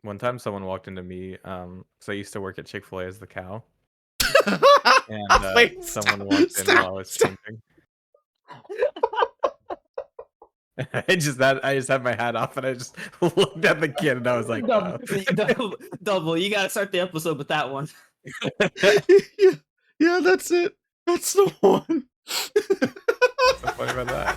One time someone walked into me, so I used to work at Chick-Fil-A as the cow, and Wait, someone stop, walked in stop, while I was stop. changing. I just had my hat off and I just looked at the kid and I was like, Double, you gotta start the episode with that one. yeah, that's it. That's the one. What's so funny about that?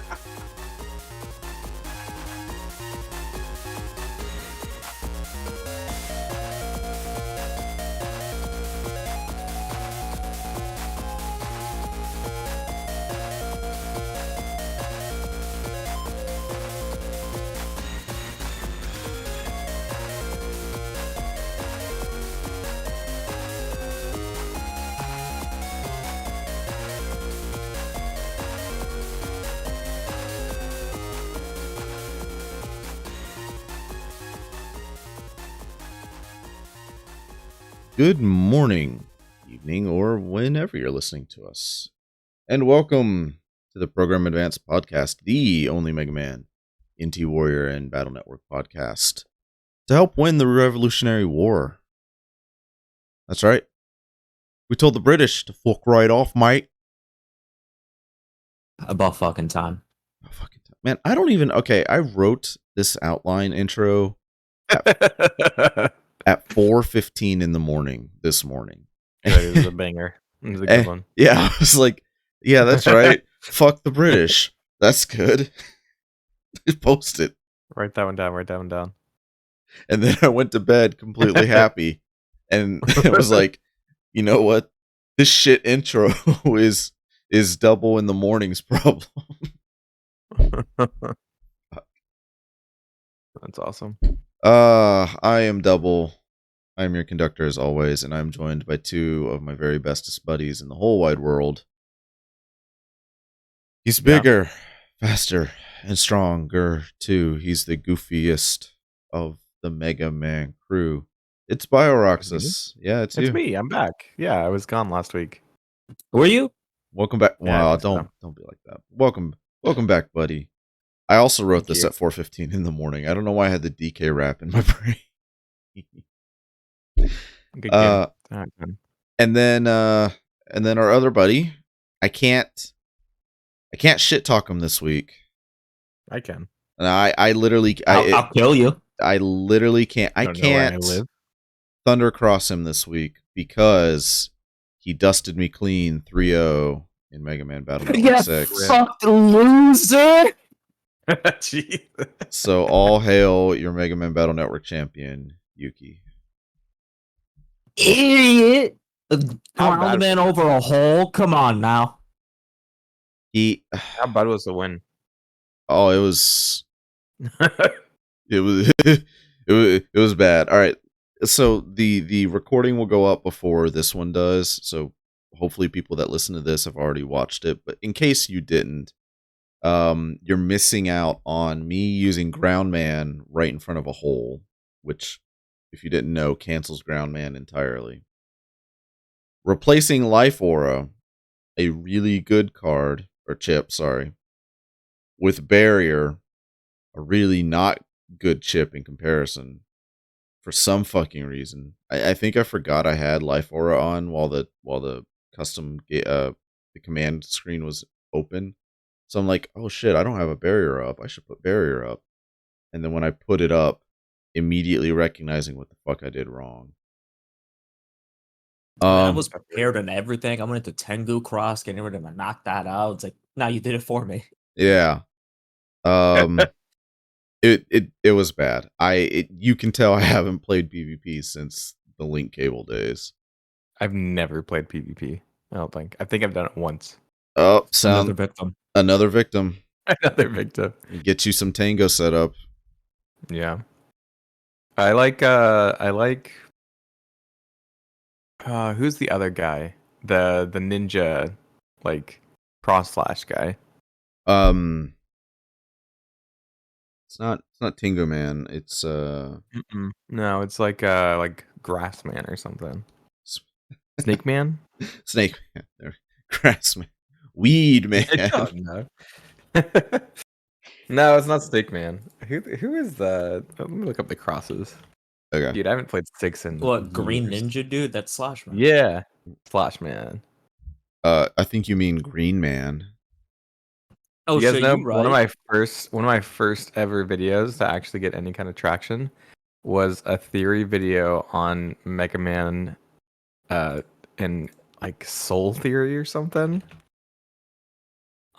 Good morning, evening, or whenever you're listening to us. And welcome to the Program Advanced Podcast, the only Megaman NT Warrior and Battle Network podcast to help win the Revolutionary War. That's right. We told the British to fuck right off, mate. About fucking time. Man, I don't even... Okay, I wrote this outline intro at 4:15 in the morning this morning. It was a banger. It was a good one. Yeah, I was like, yeah, that's right. Fuck the British. That's good. Post it. Write that one down. And then I went to bed completely happy. And it was like, you know what? This shit intro is Double in the morning's problem. That's awesome. I am Double. I'm your conductor as always, and I'm joined by two of my very bestest buddies in the whole wide world. He's bigger, faster, and stronger, too. He's the goofiest of the Mega Man crew. It's BioRoxus. Yeah, it's you. Me. I'm back. Yeah, I was gone last week. Were you? Welcome back. Yeah, Wow, don't be like that. Welcome back, buddy. I also wrote this at 4:15 in the morning. I don't know why I had the DK rap in my brain. Good game. And then our other buddy, I can't shit talk him this week. I can. And I literally I'll kill you. I literally can't. I can't thundercross him this week because he dusted me clean 3-0 in Mega Man Battle Network 6. Fucked loser. Jeez. So all hail your Mega Man Battle Network champion, Yukki. Idiot! Ground man over a hole. Come on now. How bad was the win? Oh, it was it was bad. All right. So the recording will go up before this one does. So hopefully people that listen to this have already watched it. But in case you didn't, you're missing out on me using Ground Man right in front of a hole, which, if you didn't know, cancels Ground Man entirely. Replacing Life Aura, a really good card, or chip, sorry, with Barrier, a really not good chip in comparison, for some fucking reason. I think I forgot I had Life Aura on while the custom the command screen was open. So I'm like, oh shit, I don't have a Barrier up. I should put Barrier up. And then when I put it up, immediately recognizing what the fuck I did wrong. I was prepared and everything. I went into Tengu Cross, getting ready to knock that out. It's like, now you did it for me. Yeah. It was bad. You can tell I haven't played PvP since the Link Cable days. I've never played PvP. I don't think. I think I've done it once. Oh, Another victim. Another victim. Another victim. Get you some Tango set up. Yeah. I like who's the other guy? The ninja like cross flash guy. It's not Tingo Man. It's No, it's like Grass Man or something. Snake Man? Snake Man. There. Grass Man. Weed Man. No. No, it's not Snake Man. Who is the? Let me look up the crosses. Okay. Dude, I haven't played 6 in What, Green years. Ninja, dude? That's Slash Man. Yeah, Slash Man. I think you mean Green Man. Oh, You guys shit, know you right. one of my first ever videos to actually get any kind of traction was a theory video on Megaman and like Soul Theory or something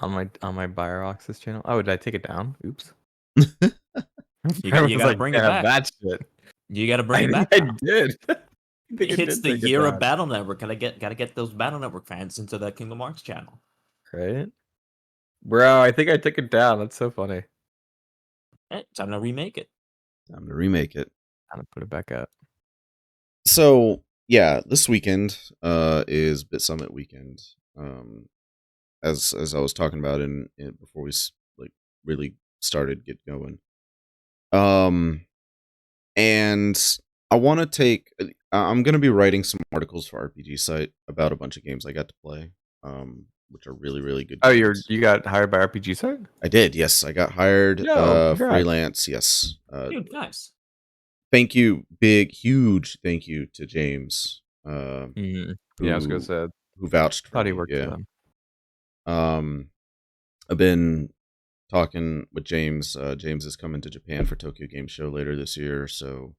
on my Bioxis channel. Oh, did I take it down? Oops. You I got, was you got to like, bring it damn, back. that shit. You got to bring I it think back I now. did. I think I It's did the take it year of down. Battle Network. Gotta get those Battle Network fans into the Kingdom Hearts channel. Right? Bro, I think I took it down. That's so funny. Time to remake it. Time to remake it. I'm gonna put it back up. So yeah, this weekend is Bit Summit weekend. As I was talking about in before we like really started get going. And I want to take. I'm going to be writing some articles for RPG site about a bunch of games I got to play, which are really really good. Oh, games. you got hired by RPG site? I did. Yes, I got hired. Yo, congrats. Freelance. Yes. Dude, nice. Thank you, big huge thank you to James. Yeah, I was gonna say. Who vouched for Thought he me. worked for them. I've been talking with James. James is coming to Japan for Tokyo Game Show later this year, so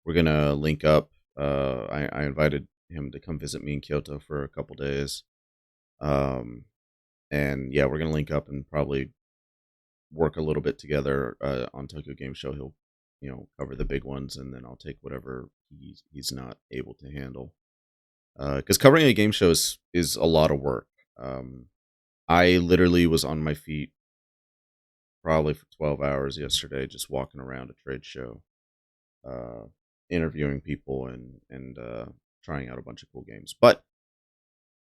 we're gonna link up. I invited him to come visit me in Kyoto for a couple days. And yeah, we're gonna link up and probably work a little bit together on Tokyo Game Show. He'll, cover the big ones, and then I'll take whatever he's not able to handle. Because covering a game show is a lot of work. I literally was on my feet probably for 12 hours yesterday, just walking around a trade show, interviewing people and trying out a bunch of cool games. But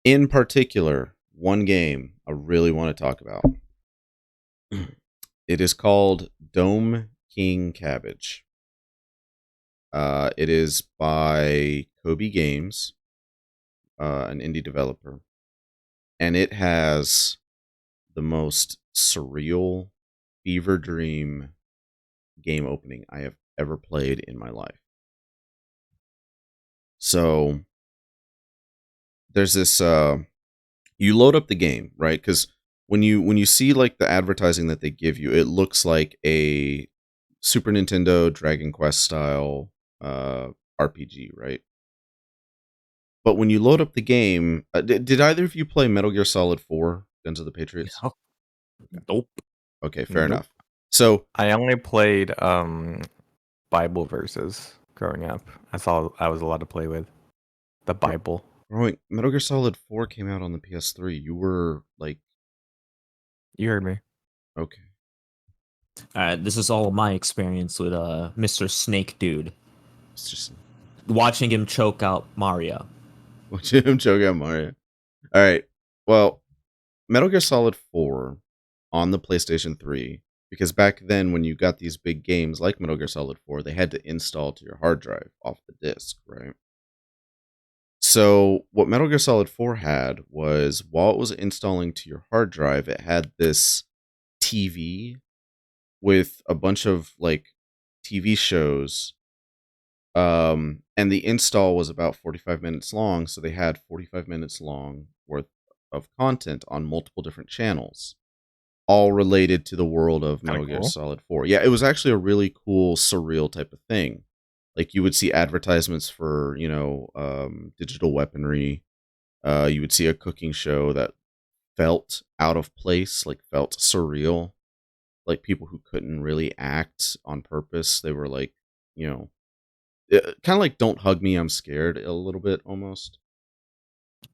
in particular, one game I really want to talk about. It is called Dome King Cabbage. It is by Kobe Games, an indie developer, and it has the most surreal fever dream game opening I have ever played in my life. So there's this you load up the game, right? Because when you see like the advertising that they give you, it looks like a Super Nintendo Dragon Quest style RPG, right? But when you load up the game, did either of you play Metal Gear Solid 4 Guns of the Patriots? No. Nope. Okay, fair Nope. enough. So I only played Bible verses growing up. That's all I was allowed to play with. The Bible. Metal Gear Solid 4 came out on the PS3. You were like, You heard me. okay. This is all my experience with Mr. Snake Dude. It's just Watching him choke out Mario. watching him choke out Mario. All right. Well, Metal Gear Solid 4 on the PlayStation 3, because back then when you got these big games like Metal Gear Solid 4, they had to install to your hard drive off the disc, right? So what Metal Gear Solid 4 had was, while it was installing to your hard drive, it had this TV with a bunch of like TV shows. And the install was about 45 minutes long, so they had 45 minutes long worth of content on multiple different channels, all related to the world of Metal Gear cool. Solid 4. Yeah, it was actually a really cool, surreal type of thing. Like, you would see advertisements for, digital weaponry. You would see a cooking show that felt out of place, like felt surreal. Like people who couldn't really act on purpose. They were like, kind of like Don't Hug Me, I'm Scared a little bit almost.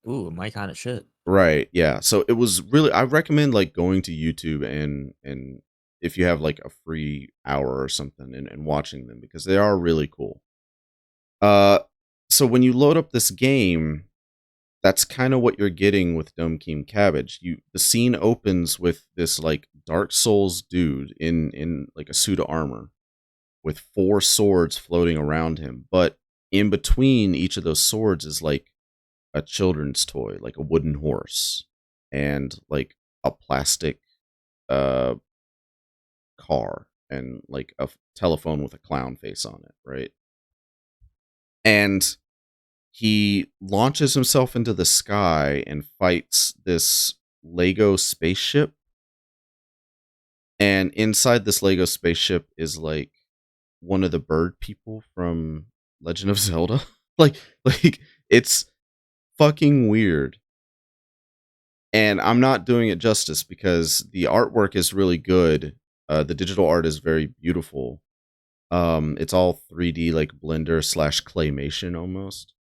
Ooh, my kind of shit. Right, yeah. So it was really, I recommend like going to YouTube and if you have like a free hour or something and watching them, because they are really cool. So when you load up this game, that's kind of what you're getting with Dome King Cabbage. The scene opens with this like Dark Souls dude in like a suit of armor with 4 swords floating around him, but in between each of those swords is like a children's toy, like a wooden horse and like a plastic car and like a telephone with a clown face on it, right? And he launches himself into the sky and fights this Lego spaceship. And inside this Lego spaceship is like one of the bird people from Legend of Zelda. like it's fucking weird. And I'm not doing it justice because the artwork is really good. The digital art is very beautiful. It's all 3D, like Blender / claymation almost.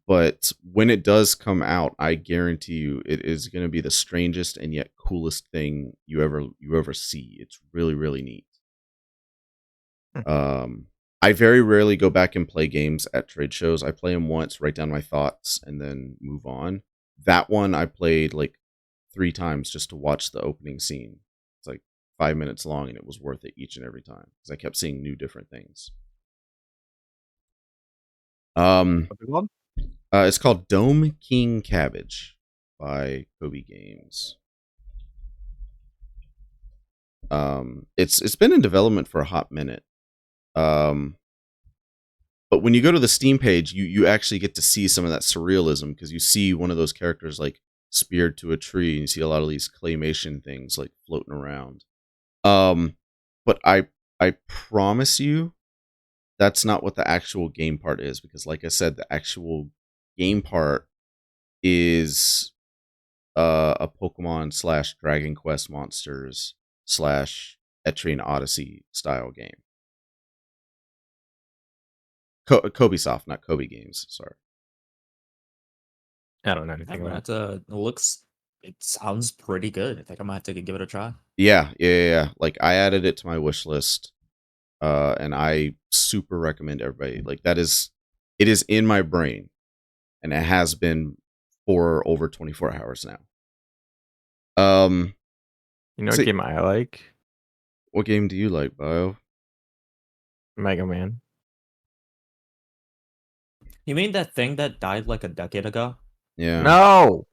But when it does come out, I guarantee you it is going to be the strangest and yet coolest thing you ever see. It's really, really neat. I very rarely go back and play games at trade shows. I play them once, write down my thoughts, and then move on. That one I played like 3 times just to watch the opening scene. It's like 5 minutes long, and it was worth it each and every time because I kept seeing new different things. It's called Dome King Cabbage by Kobe Games. It's been in development for a hot minute. But when you go to the Steam page, you actually get to see some of that surrealism because you see one of those characters like speared to a tree, and you see a lot of these claymation things like floating around. But I promise you, that's not what the actual game part is, because like I said, the actual game part is a Pokemon / Dragon Quest Monsters / Etrian Odyssey style game. Kobe Soft, not Kobe Games. Sorry. I don't know anything about it. It sounds pretty good. I think I might have to give it a try. Yeah. Like I added it to my wish list, and I super recommend everybody. Like it is in my brain, and it has been for over 24 hours now. You know what game I like? What game do you like, Bio? Mega Man. You mean that thing that died like a decade ago? Yeah. No.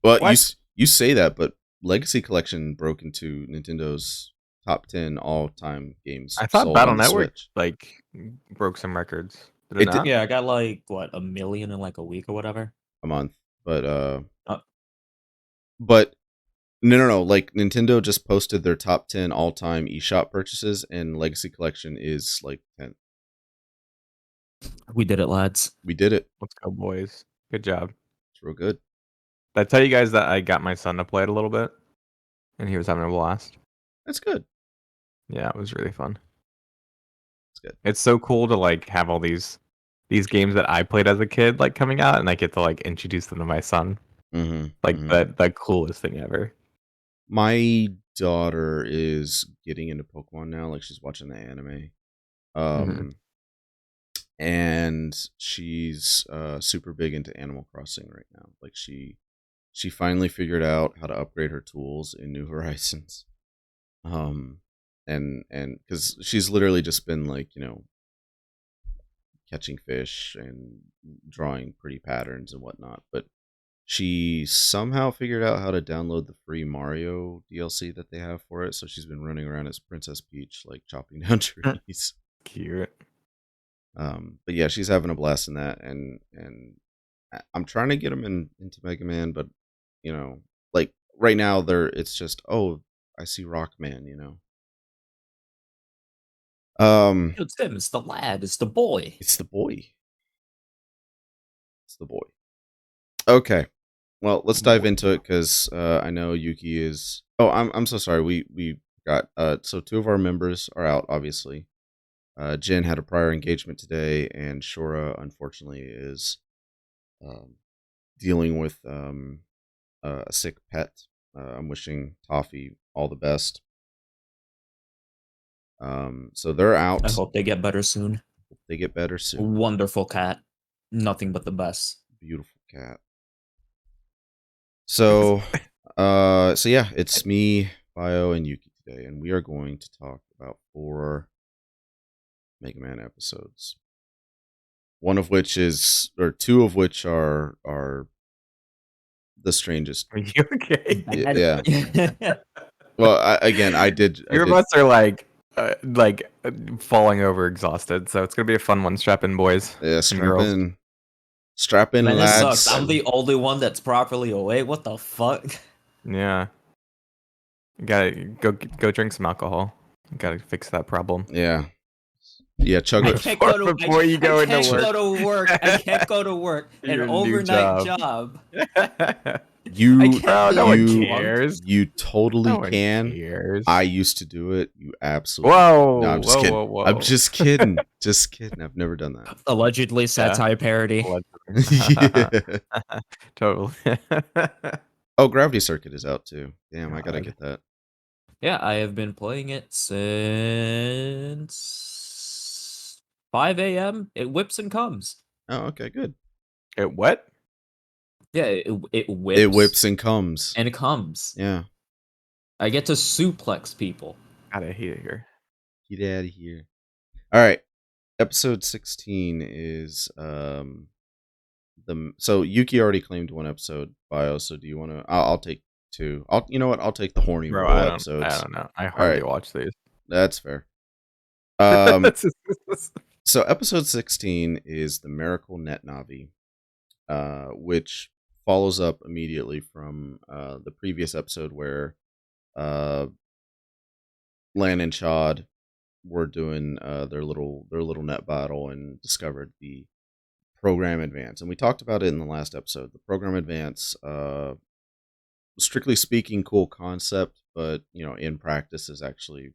Well, What? you say that, but Legacy Collection broke into Nintendo's top 10 all-time games. I thought sold Battle on the Network Switch. like broke some records. Did it not? Yeah, I got like what, 1 million in like a week or whatever. A month, but no. Like Nintendo just posted their top 10 all-time eShop purchases, and Legacy Collection is like 10th. We did it, lads. We did it. Let's go, boys. Good job. It's real good. Did I tell you guys that I got my son to play it a little bit, and he was having a blast? That's good. Yeah, it was really fun. It's good. It's so cool to like have all these games that I played as a kid like coming out, and I get to like introduce them to my son. Like the coolest thing ever. My daughter is getting into Pokemon now. Like she's watching the anime. And she's super big into Animal Crossing right now. Like she finally figured out how to upgrade her tools in New Horizons. And because she's literally just been like, you know, catching fish and drawing pretty patterns and whatnot, but she somehow figured out how to download the free Mario DLC that they have for it, so she's been running around as Princess Peach, like chopping down trees. Cute. But yeah, she's having a blast in that, and I'm trying to get them into Mega Man, but you know, like right now it's just, oh, I see Rockman, you know. It's him, it's the lad, it's the boy. It's the boy. It's the boy. Okay. Well, let's dive into it because I know Yukki is. Oh, I'm so sorry. We got so 2 of our members are out. Obviously, Jen had a prior engagement today, and Shorah unfortunately is dealing with a sick pet. I'm wishing Toffee all the best. So they're out. I hope they get better soon. They get better soon. Wonderful cat. Nothing but the best. Beautiful cat. So yeah, it's me, Bio, and Yukki today, and we are going to talk about 4 Mega Man episodes. 2 of which are the strangest. Are you okay? Yeah. Well, I did. Your of us are like, like falling over exhausted. So it's gonna be a fun one. Strap in, boys. Yeah, and strap girls. in. Strap in, Man, this lads. sucks. I'm the only one that's properly awake. What the fuck? Yeah. You gotta go drink some alcohol. You gotta fix that problem. Yeah. Yeah, chug I it. can't go to Before you go I into can't work. go to work. I can't go to work. An Your new overnight job. job. You, I can't Bro, be no one you, drunk. cares. you totally No one can. cares. I used to do it. You absolutely. Whoa. No, I'm just kidding. Whoa. I'm just kidding. Just kidding. I've never done that. Allegedly satire parody. Yeah. Totally. Oh, Gravity Circuit is out too. Damn, I gotta God. get that. Yeah, I have been playing it since 5 a.m. It whips and comes. Oh, okay, good. It what? Yeah, it whips. It whips and comes. and it comes. Yeah. I get to suplex people. God, I hate it here. Get out of here. All right. Episode 16 is so Yukki already claimed one episode bio, so do you want to I'll take two. You know what? I'll take the horny Bro, roll I episodes. don't know. I hardly right. watch these. That's fair. So episode 16 is the Miracle Net Navi, which follows up immediately from the previous episode where Lan and Chad were doing their little net battle and discovered the Program Advance. And we talked about it in the last episode. The Program Advance, strictly speaking, cool concept, but in practice is actually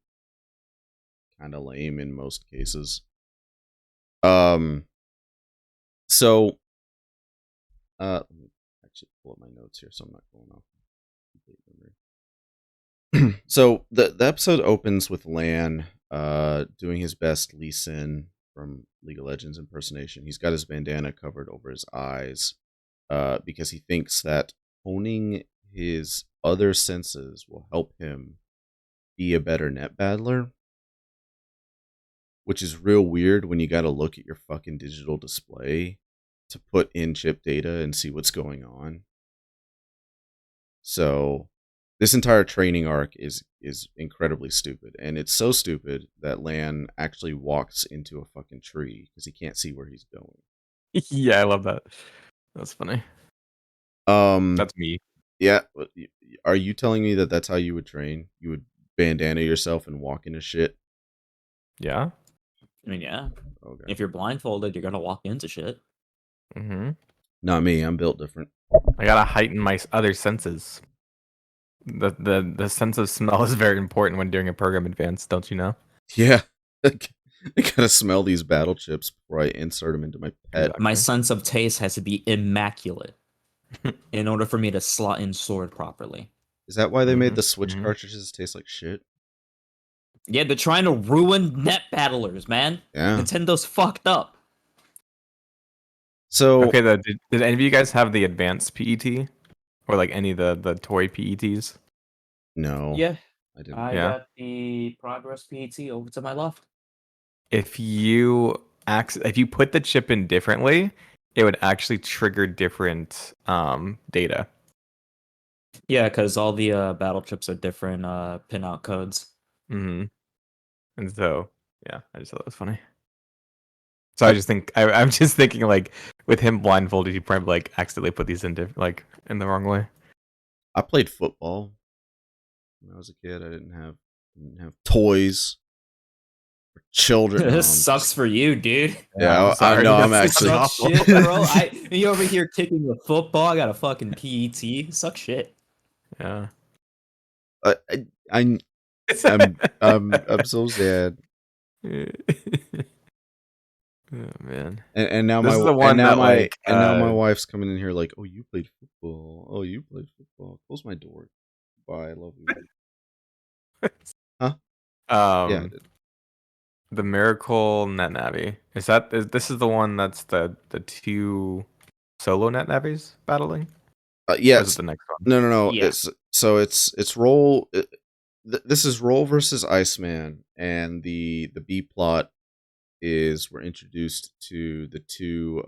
kind of lame in most cases. So let me actually pull up my notes here so I'm not going off complete memory. So the episode opens with Lan doing his best Lee Sin from League of Legends impersonation. He's got his bandana covered over his eyes because he thinks that honing his other senses will help him be a better net battler, which is real weird when you got to look at your fucking digital display to put in chip data and see what's going on. So this entire training arc is incredibly stupid, and it's so stupid that Lan actually walks into a fucking tree because he can't see where he's going. Yeah, I love that. That's funny. That's me. Yeah. Are you telling me that that's how you would train? You would bandana yourself and walk into shit? Yeah. I mean, yeah. Okay. If you're blindfolded, you're gonna walk into shit. Mm-hmm. Not me. I'm built different. I gotta heighten my other senses. The sense of smell is very important when doing a program advance, don't you know? Yeah. I gotta smell these battle chips before I insert them into my pet. Exactly. My sense of taste has to be immaculate in order for me to slot in sword properly. Is that why they made the Switch cartridges taste like shit? Yeah, they're trying to ruin net battlers, man. Yeah. Nintendo's fucked up. So okay, did any of you guys have the advanced PET or like any of the toy PETs? No. Yeah, I didn't. I Yeah. got the progress PET over to my left. If you put the chip in differently, it would actually trigger different data. Yeah, because all the battle chips are different pinout codes. Mm-hmm. And so, yeah, I just thought that was funny. So I'm just thinking like with him blindfolded, he probably like accidentally put these in in the wrong way. I played football when I was a kid. I didn't have toys for children. This sucks for you, dude. Yeah, I know. I'm actually Suck shit, bro. You over here kicking the football. I got a fucking PET. Suck shit. Yeah. I'm so sad. Oh man. And now This my is the one and now that, my like, and now my wife's coming in here like, oh, you played football. Oh, you played football. Close my door. Bye. I love you. Huh? Yeah. I did. The Miracle Net Navi. This is the one that's the two solo Net Navis battling? Yeah. Or is it the next one? No. Yeah. It's Roll. This is Roll versus Iceman, and the B plot is we're introduced to the two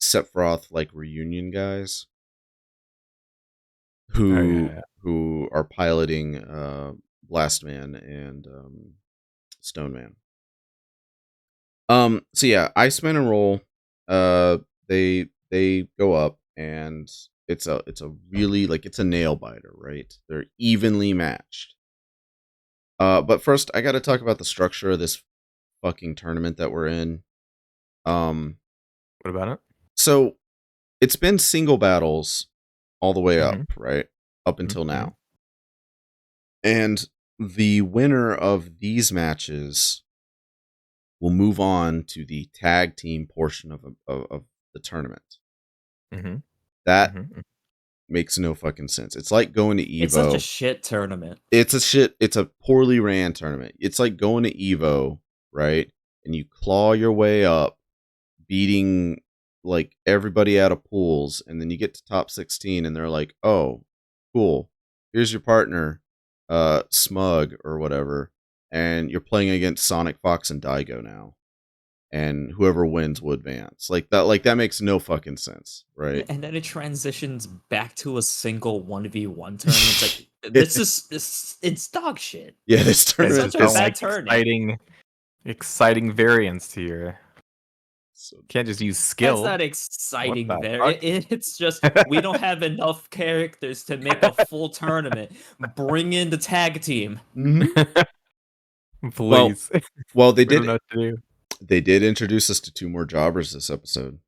Sephiroth like reunion guys who are piloting Blastman and Stone Man. So yeah, Iceman and Roll, they go up, and it's a really, like, it's a nail biter, right? They're evenly matched. But first I got to talk about the structure of this fucking tournament that we're in. What about it? So it's been single battles all the way up, Mhm. right? Up until Mhm. now. And the winner of these matches will move on to the tag team portion of the tournament. Mhm. That Mhm. makes no fucking sense. It's like going to It's such a Evo. shit tournament. It's a poorly ran tournament. It's like going to Evo, right? And you claw your way up, beating like everybody out of pools, and then you get to top 16 and they're like, "Oh, cool. Here's your partner, Smug or whatever, and you're playing against Sonic, Fox, and Daigo now. And whoever wins will advance." Like that makes no fucking sense, right? And then it transitions back to a single 1v1 tournament. It's like it's dog shit. Yeah, this There's tournament such a no is bad like tournament. exciting variance to your. so Can't just use That's skill. not What exciting the there. fuck? It's just we don't have enough characters to make a full tournament. Bring in the tag team. Mhm. Well, Please. well, We don't know what to do. they did introduce us to two more jobbers this episode.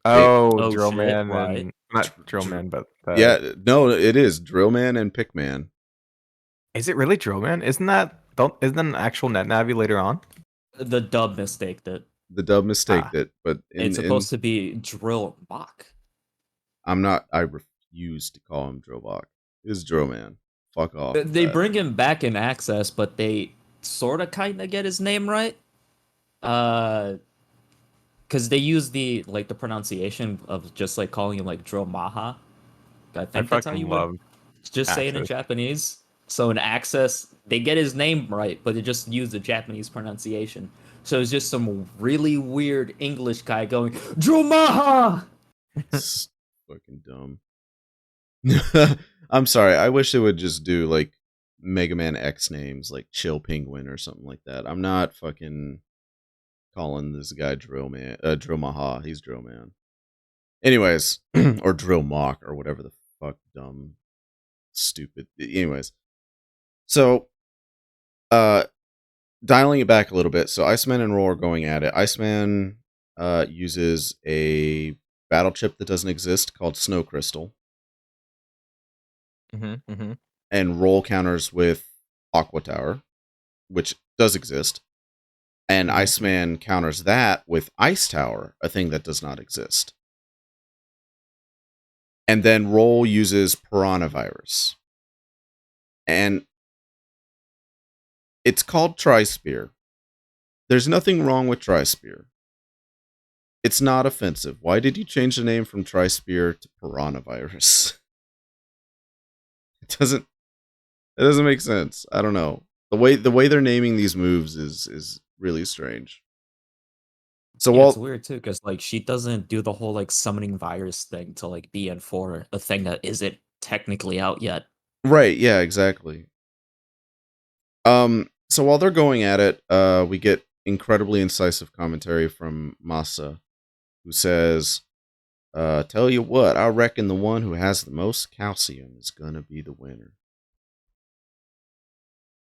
They Oh, Oh Drill shit, Man right? and not Drill Dr- Man, but yeah, no, it is Drillman and Pickman. is it really Drill Man? Isn't that an actual net navi later on? The dub mistake that The dub mistaked Ah, it, but it's in supposed to be drill bach. I refuse to call him Drillbach. It's Drillman. Fuck off with They that. bring him back in Access, but they sort of kind of get his name right. Because they use the pronunciation of just like calling him like Drill Maha. I I think that's how you fucking would love just say it in Access. Japanese. So in Access, they get his name right, but they just use the Japanese pronunciation. So it's just some really weird English guy going Drumaha. It's fucking dumb. I'm sorry. I wish they would just do like Mega Man X names, like Chill Penguin or something like that. I'm not fucking calling this guy Drill Maha. He's Drill Man. Anyways, or Drill Mock or whatever the fuck, dumb, stupid. Anyways, so dialing it back a little bit. So Iceman and Roll are going at it. Iceman uses a battle chip that doesn't exist called Snow Crystal, and Roll counters with Aqua Tower, which does exist. And Iceman counters that with Ice Tower, a thing that does not exist. And then Roll uses Piranha Virus. And it's called Tri-Spear. There's nothing wrong with Tri-Spear. It's not offensive. Why did you change the name from Tri-Spear to Piranha Virus? It doesn't make sense. I don't know. The way they're naming these moves is really strange. So Yeah, it's while weird too, because like she doesn't do the whole like summoning virus thing to like BN4, a thing that isn't technically out yet. right, yeah, exactly. So while they're going at it, we get incredibly incisive commentary from Masa, who says, "Tell you what, I reckon the one who has the most calcium is gonna be the winner."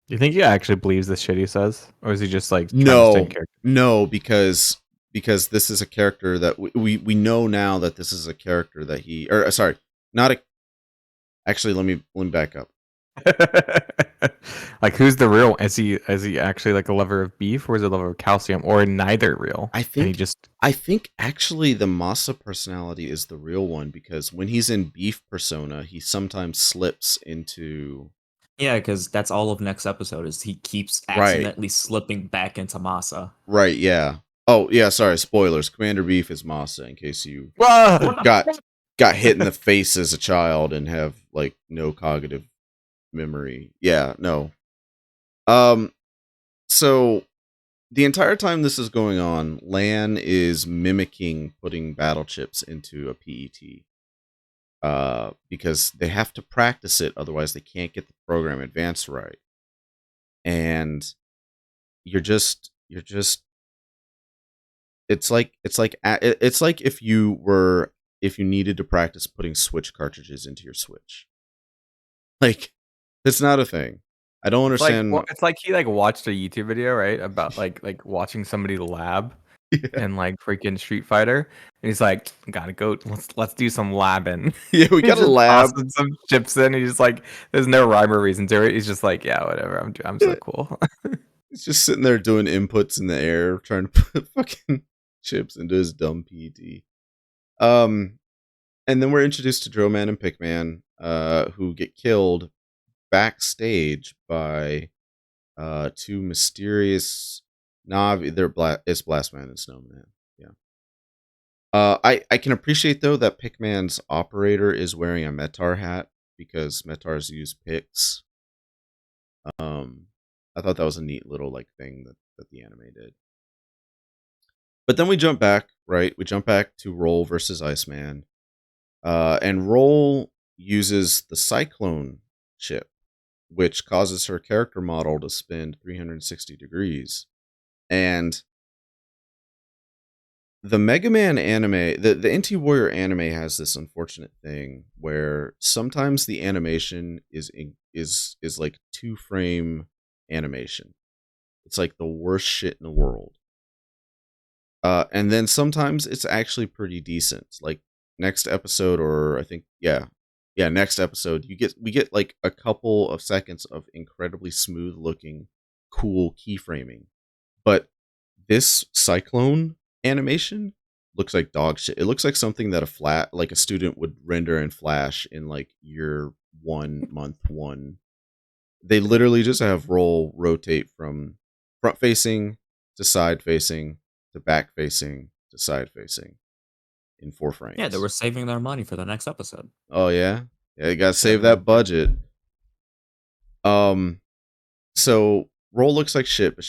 Do you think he actually believes this shit he says, or is he just like trying to stay in No, character? no, because this is a character that we know now that this is a character that sorry, not a. Actually, let me back up. Like, who's the real? Is he actually like a lover of beef, or is he a lover of calcium, or neither real? I And he think just I think actually the Masa personality is the real one, because when he's in beef persona, he sometimes slips into Yeah, because that's all of next episode is he keeps right, accidentally slipping back into Masa. right, yeah. Oh yeah, sorry, spoilers. Commander Beef is Masa, in case you Whoa! got hit in the face as a child and have like no cognitive memory. Yeah, no. So the entire time this is going on, Lan is mimicking putting battle chips into a PET. Because they have to practice it, otherwise they can't get the program advanced right. and you're just it's like if you needed to practice putting Switch cartridges into your Switch. Like, it's not a thing. I don't understand. It's like he like watched a YouTube video, right, about like watching somebody lab Yeah. and like freaking Street Fighter, and he's like, "Gotta go. Let's do some labbing." Yeah, we He got a just lab. tosses some chips in. He's just like, there's no rhyme or reason to it. He's just like, yeah, whatever. I'm so cool. He's just sitting there doing inputs in the air, trying to put fucking chips into his dumb PET. And then we're introduced to Drillman and Pickman, who get killed backstage by two mysterious Navi. It's Blastman and Snowman. Yeah. I can appreciate though that Pickman's operator is wearing a Metar hat because Metars use picks. I thought that was a neat little like thing that the anime did. But then we jump back, right? We jump back to Roll versus Iceman. And Roll uses the Cyclone chip, which causes her character model to spin 360 degrees. And the Megaman anime, the NT Warrior anime has this unfortunate thing where sometimes the animation is like 2-frame animation. It's like the worst shit in the world. And then sometimes it's actually pretty decent. Like next episode, or I think next episode, we get like a couple of seconds of incredibly smooth looking, cool keyframing. But this Cyclone animation looks like dog shit. It looks like something that a student would render in Flash in like year 1, month 1. They literally just have Roll rotate from front facing to side facing to back facing to side facing in 4 frames. Yeah, they were saving their money for the next episode. Oh yeah, you gotta save that budget. So Roll looks like shit, but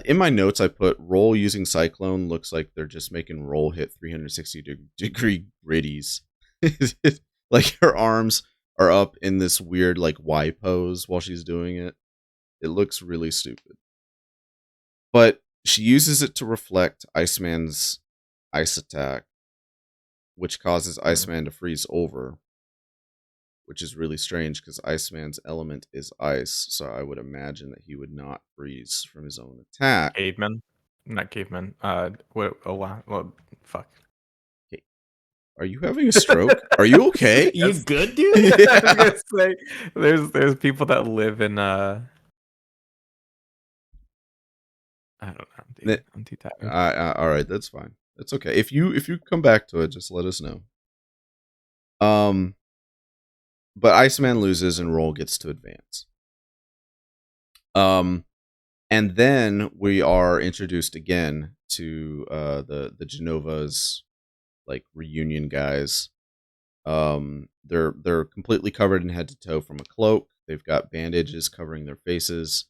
in my notes I put Roll using Cyclone looks like they're just making Roll hit 360 degree gritties. Like her arms are up in this weird like Y pose while she's doing it. It looks really stupid. But she uses it to reflect Iceman's ice attack, which causes Iceman to freeze over, which is really strange because Iceman's element is ice, so I would imagine that he would not freeze from his own attack. Caveman, not caveman. What? Oh wow. Well, fuck. Are you having a stroke? Are you okay? You good, dude? Yeah. I was gonna say, there's people that live in I don't know, dude. I'm too tired. All right, that's fine. That's okay. If you come back to it, just let us know. But Iceman loses and Roll gets to advance. And then we are introduced again to the Genova's like reunion guys. They're completely covered in head to toe from a cloak. They've got bandages covering their faces.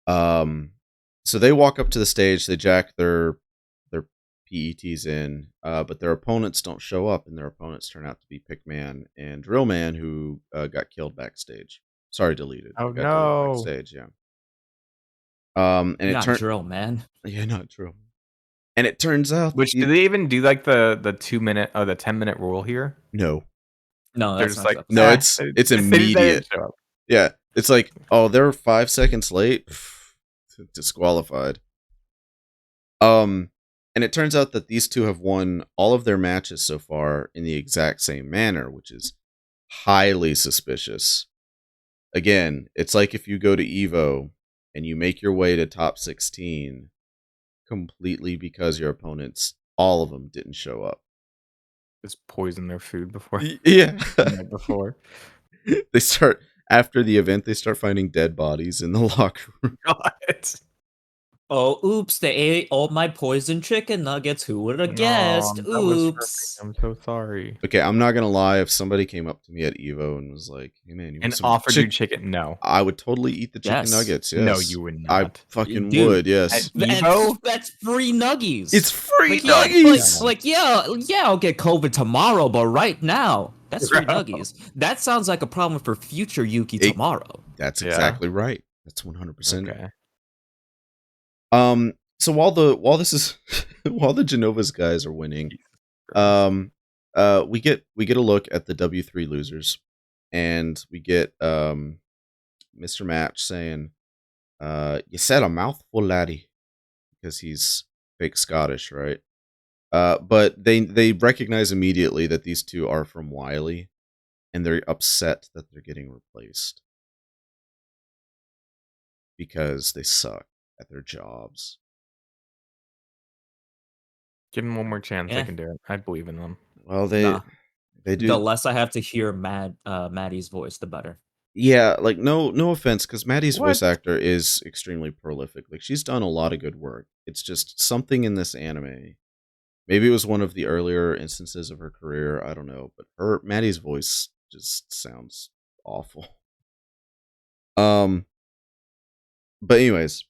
So they walk up to the stage, they jack their PETs in, but their opponents don't show up, and their opponents turn out to be Pickman and Drillman, who got killed backstage. Sorry, deleted. Oh Got no! killed backstage, yeah. And Not it Drill, man. Yeah, not Drill. And it turns out, Which do they even do like the 2-minute or the 10-minute rule here? No, No, They're that's just not like, no, "Ah, it's they didn't immediate. show up." Yeah, it's like, oh, they're 5 seconds late. Disqualified. And it turns out that these two have won all of their matches so far in the exact same manner, which is highly suspicious. Again, it's like if you go to Evo and you make your way to top 16 completely because your opponents, all of them, didn't show up. Just poison their food before. Yeah. The night before. They start, after the event, they start finding dead bodies in the locker room. God. Oh, oops, they ate all my poison chicken nuggets. Who would have guessed? That was for me. Oops. I'm so sorry. Okay, I'm not gonna lie. If somebody came up to me at Evo and was like, "Hey man, you want And some offered you chicken? No. I would totally eat the chicken Yes. nuggets. Yes. No, you would I not. fucking Dude, would. Yes. Evo? That's free nuggies. It's free like, nuggies. Yeah, I'll get COVID tomorrow, but right now, that's free Bro. nuggies. That sounds like a problem for future Yukki It- tomorrow. That's Yeah. exactly right. That's 100%. Okay. So while this is while the Genova's guys are winning, Jesus Christ. we get a look at the W3 losers, and we get Mr. Match saying, "You said a mouthful, laddie," because he's fake Scottish, right? But they recognize immediately that these two are from Wily, and they're upset that they're getting replaced because they suck at their jobs. Give them one more chance. They Yeah. can do it. I believe in them. Well, Nah. they do. The less I have to hear Maddie's voice, the better. Yeah, like no offense, because Maddie's voice What? actor is extremely prolific. Like she's done a lot of good work. It's just something in this anime. Maybe it was one of the earlier instances of her career. I don't know, but Maddie's voice just sounds awful. But anyways,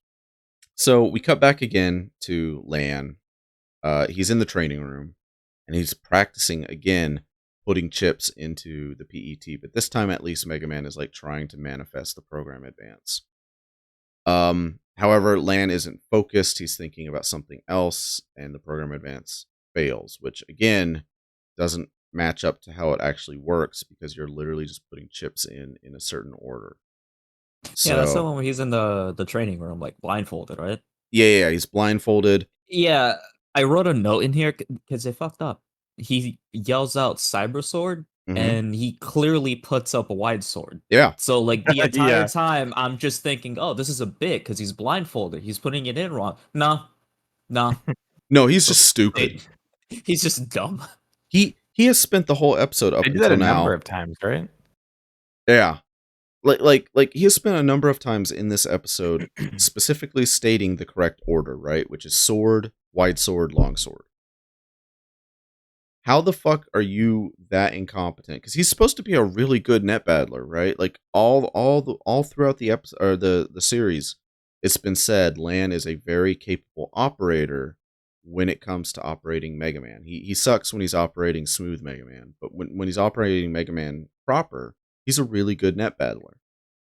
so we cut back again to Lan. He's in the training room, and he's practicing again putting chips into the PET, but this time at least Mega Man is like trying to manifest the program advance. However, Lan isn't focused. He's thinking about something else, and the program advance fails, which again doesn't match up to how it actually works because you're literally just putting chips in a certain order. So, Yeah, that's the one where he's in the training room, like blindfolded, right? Yeah, he's blindfolded. Yeah, I wrote a note in here because they fucked up. He yells out Cyber Sword, and he clearly puts up a wide sword. Yeah. So like the entire Yeah. time, I'm just thinking, oh, this is a bit because he's blindfolded. He's putting it in wrong. No. No, he's just stupid. He's just dumb. He has spent the whole episode up They do that until a now. number of times, right? Yeah. Like he has spent a number of times in this episode specifically stating the correct order, right? Which is sword, wide sword, long sword. How the fuck are you that incompetent? Because he's supposed to be a really good net battler, right? Like all throughout the episode or the series, it's been said Lan is a very capable operator when it comes to operating Mega Man. He sucks when he's operating smooth Mega Man, but when he's operating Mega Man proper, he's a really good net battler.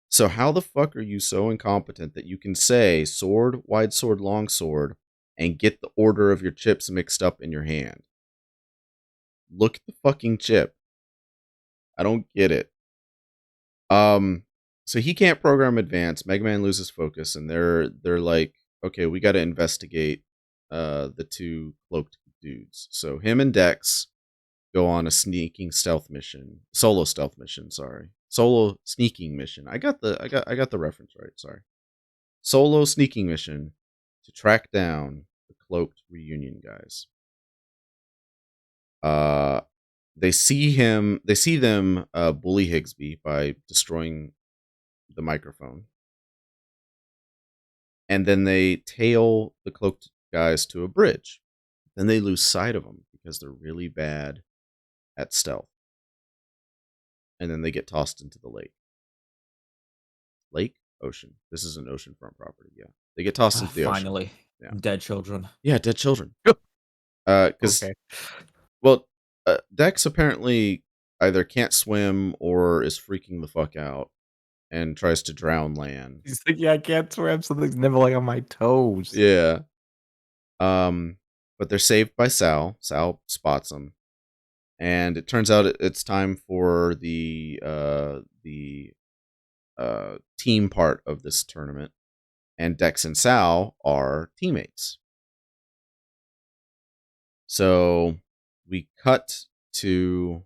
So how the fuck are you so incompetent that you can say sword, wide sword, long sword, and get the order of your chips mixed up in your hand? Look at the fucking chip. I don't get it. So he can't program advance. Mega Man loses focus, and they're like, okay, we got to investigate the two cloaked dudes. So him and Dex go on a solo stealth mission. Solo sneaking mission. I got the reference right. Sorry. Solo sneaking mission to track down the cloaked reunion guys. They see them bully Higsby by destroying the microphone. And then they tail the cloaked guys to a bridge. Then they lose sight of them because they're really bad at stealth. And then they get tossed into the lake. Ocean. This is an oceanfront property, yeah. They get tossed into the ocean. Finally. Yeah. Dead children. Yeah, dead children. Because, Okay. well, Dex apparently either can't swim or is freaking the fuck out and tries to drown Lan. He's like, yeah, I can't swim. Something's nibbling on my toes. Yeah. But they're saved by Sal. Sal spots them. And it turns out it's time for the team part of this tournament. And Dex and Sal are teammates. So we cut to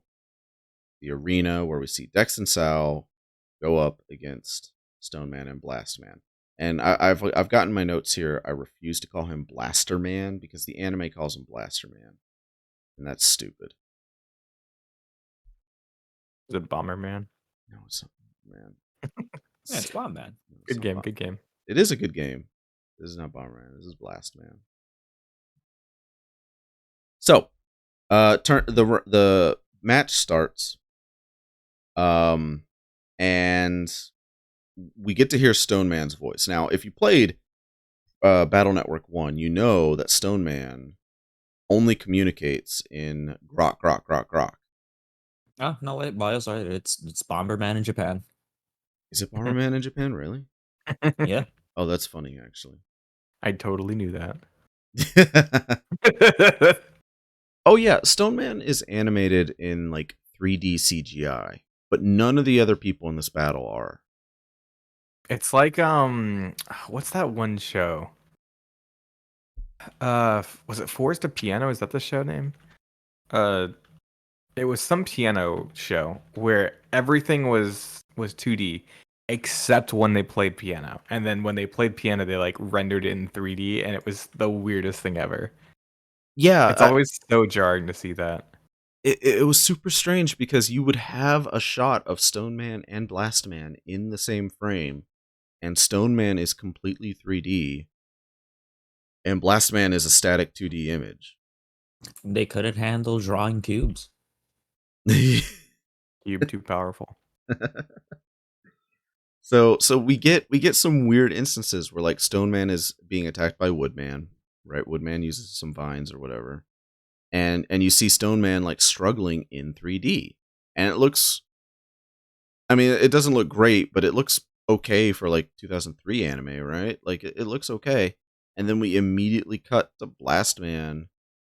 the arena where we see Dex and Sal go up against Stone Man and Blast Man. And I've gotten my notes here. I refuse to call him Blaster Man because the anime calls him Blaster Man. And that's stupid. Is it Bomber Man? No, it's not Man. Yeah, it's Bomb Man. No, it's Good not game. Bomb- Good game. It is a good game. This is not Bomber Man. This is Blast Man. So, the match starts, and we get to hear Stone Man's voice. Now, if you played Battle Network 1, you know that Stone Man only communicates in grok, grok, grok, grok. Oh, no, wait, Bio's right. It's Bomberman in Japan. Is it Bomberman in Japan, really? Yeah. Oh, that's funny, actually. I totally knew that. Oh yeah, Stone Man is animated in like 3D CGI, but none of the other people in this battle are. It's like what's that one show? Was it Forest of Piano? Is that the show name? Uh, it was some piano show where everything was 2D except when they played piano. And then when they played piano, they like rendered it in 3D, and it was the weirdest thing ever. It's Yeah, always so jarring to see that. it was super strange because you would have a shot of Stone Man and Blast Man in the same frame, and Stone Man is completely 3D, and Blast Man is a static 2D image. They couldn't handle drawing cubes. Cube too powerful. So we get some weird instances where like Stone Man is being attacked by Woodman, right? Woodman uses some vines or whatever. And you see Stone Man like struggling in 3D. And it looks, I mean, it doesn't look great, but it looks okay for like 2003 anime, right? Like it looks okay. And then we immediately cut to Blast Man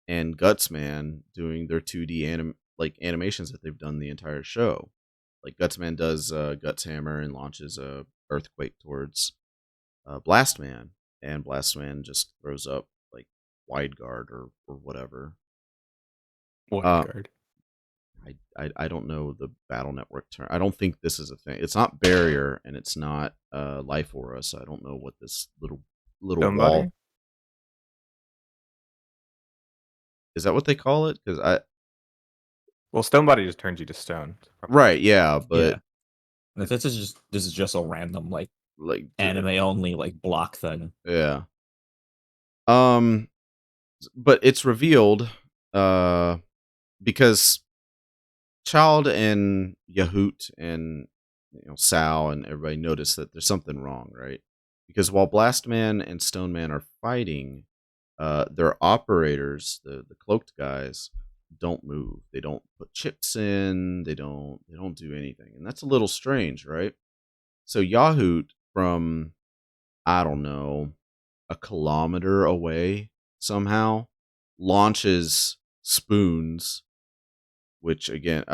and Guts Man doing their 2D animations that they've done the entire show. Like Gutsman does Guts Hammer and launches a earthquake towards Blast Man, and Blast Man just throws up like wide guard or whatever. What Uh, guard? I don't know the Battle Network term. I don't think this is a thing. It's not barrier and it's not life aura. So I don't know what this little Stone wall body? is. That what they call it? Because Well, stone body just turns you to stone. right, yeah, Yeah. but This is just a random like like anime only like block thing. yeah. Um, but it's revealed because Child and Yahoot and Sal and everybody notice that there's something wrong, right? Because while Blast Man and Stone Man are fighting, their operators, the cloaked guys, don't move. They don't put chips in. They don't do anything, and that's a little strange, right? So Yahoot from I don't know a kilometer away somehow launches spoons, which again,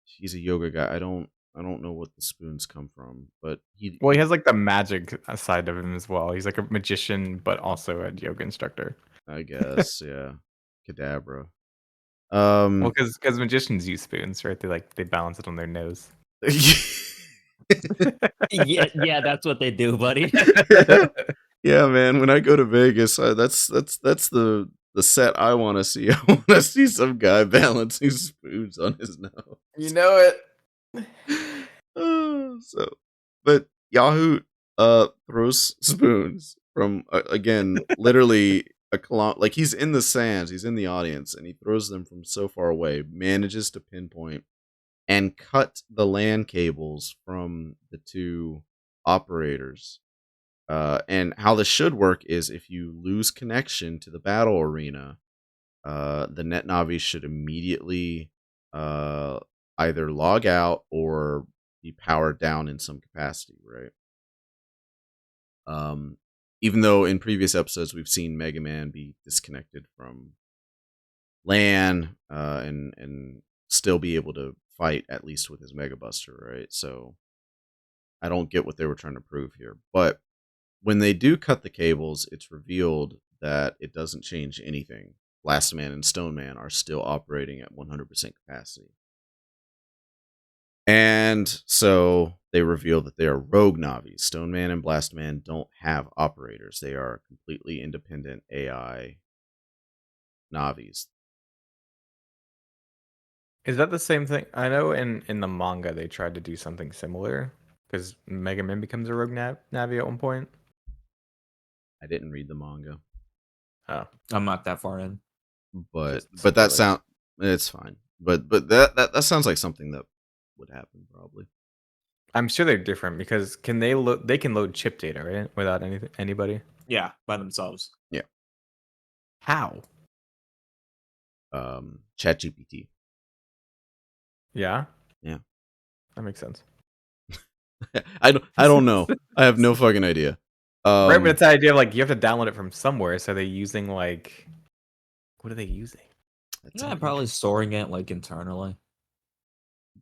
he's a yoga guy. I don't know what the spoons come from, but Well, he has like the magic side of him as well. He's like a magician, but also a yoga instructor. I guess yeah, Kadabra. Well, because magicians use spoons, right? They balance it on their nose. Yeah, that's what they do, buddy. Yeah, man. When I go to Vegas, that's the set I want to see. I want to see some guy balancing spoons on his nose. You know it. So, but Yahoo throws spoons from again literally a kilometer. Like he's in the sands, he's in the audience, and he throws them from so far away. Manages to pinpoint and cut the LAN cables from the two operators. And how this should work is if you lose connection to the battle arena, the net navi should immediately either log out or be powered down in some capacity, right? Even though in previous episodes we've seen Mega Man be disconnected from LAN and still be able to fight at least with his Mega Buster, right? So I don't get what they were trying to prove here, but when they do cut the cables, it's revealed that it doesn't change anything. Blast Man and Stone Man are still operating at 100% capacity. And so they reveal that they are rogue Navis. Stone Man and Blast Man don't have operators. They are completely independent AI Navis. Is that the same thing? I know in the manga they tried to do something similar because Mega Man becomes a rogue Navi at one point. I didn't read the manga, Oh, I'm not that far in. but just that spoilers. sound it's fine. But that sounds like something that would happen probably. I'm sure they're different because can they load? They can load chip data, right? Without anybody. Yeah, by themselves. Yeah. How? ChatGPT. Yeah. Yeah. That makes sense. I don't know. I have no fucking idea. Right, but it's the idea of like you have to download it from somewhere. So they're using like, what are they using? Yeah, probably storing it like internally.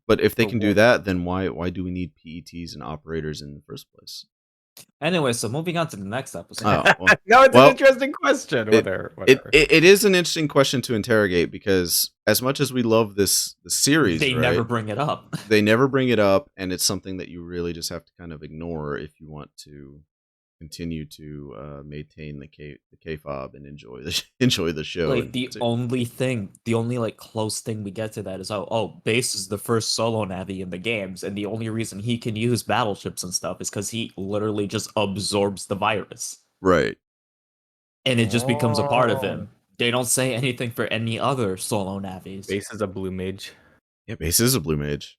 But if they For can do what? that, then why do we need PETs and operators in the first place? Anyway, so moving on to the next episode. Oh, well, No, it's well, an interesting question. Whatever. It is an interesting question to interrogate because as much as we love the series, They right, never bring it up. they never bring it up, and it's something that you really just have to kind of ignore if you want to continue to maintain the kayfabe and enjoy the show. Like the only like close thing we get to that is Base is the first solo Navi in the games, and the only reason he can use battleships and stuff is because he literally just absorbs the virus, right. and it just becomes a part of him. They don't say anything for any other solo Navis. Base is a blue mage. Yeah, Base is a blue mage.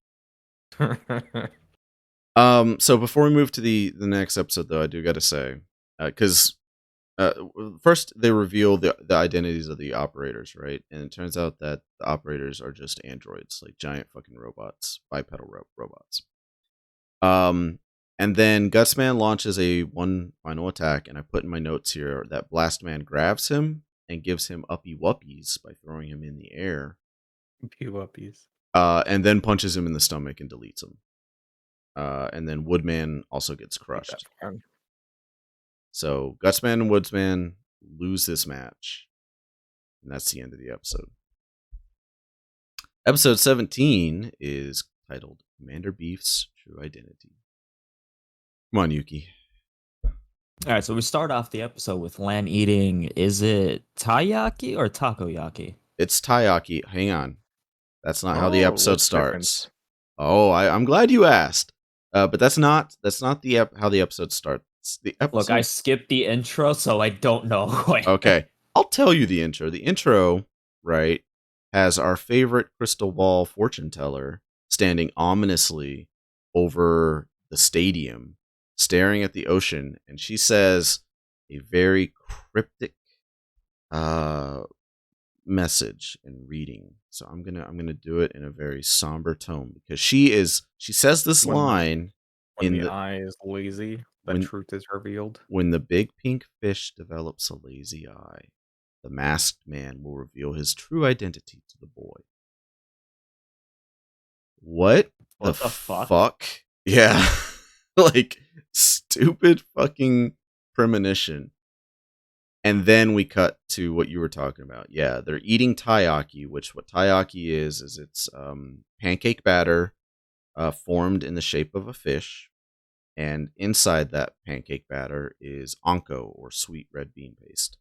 So before we move to the next episode, though, I do got to say, because first they reveal the identities of the operators, right? And it turns out that the operators are just androids, like giant fucking robots, bipedal robots. And then Gutsman launches one final attack, and I put in my notes here that Blastman grabs him and gives him uppy wuppies by throwing him in the air. Uppy wuppies. And then punches him in the stomach and deletes him. And then Woodman also gets crushed. So Gutsman and Woodsman lose this match. And that's the end of the episode. Episode 17 is titled Commander Beef's True Identity. Come on, Yukki. Alright, so we start off the episode with Lan eating, is it taiyaki or takoyaki? It's taiyaki. Hang on. That's not how the episode starts. Difference? Oh, I'm glad you asked. But that's not how the episode starts. The episode... Look, I skipped the intro, so I don't know. Okay, I'll tell you the intro. The intro, right, has our favorite crystal ball fortune teller standing ominously over the stadium, staring at the ocean, and she says a very cryptic message and reading. So I'm gonna do it in a very somber tone because she says this line when the eye is lazy, the truth is revealed. When the big pink fish develops a lazy eye, the masked man will reveal his true identity to the boy. What the fuck? Yeah. Like, stupid fucking premonition. And then we cut to what you were talking about. Yeah, they're eating taiyaki, which what taiyaki is it's pancake batter formed in the shape of a fish. And inside that pancake batter is anko, or sweet red bean paste.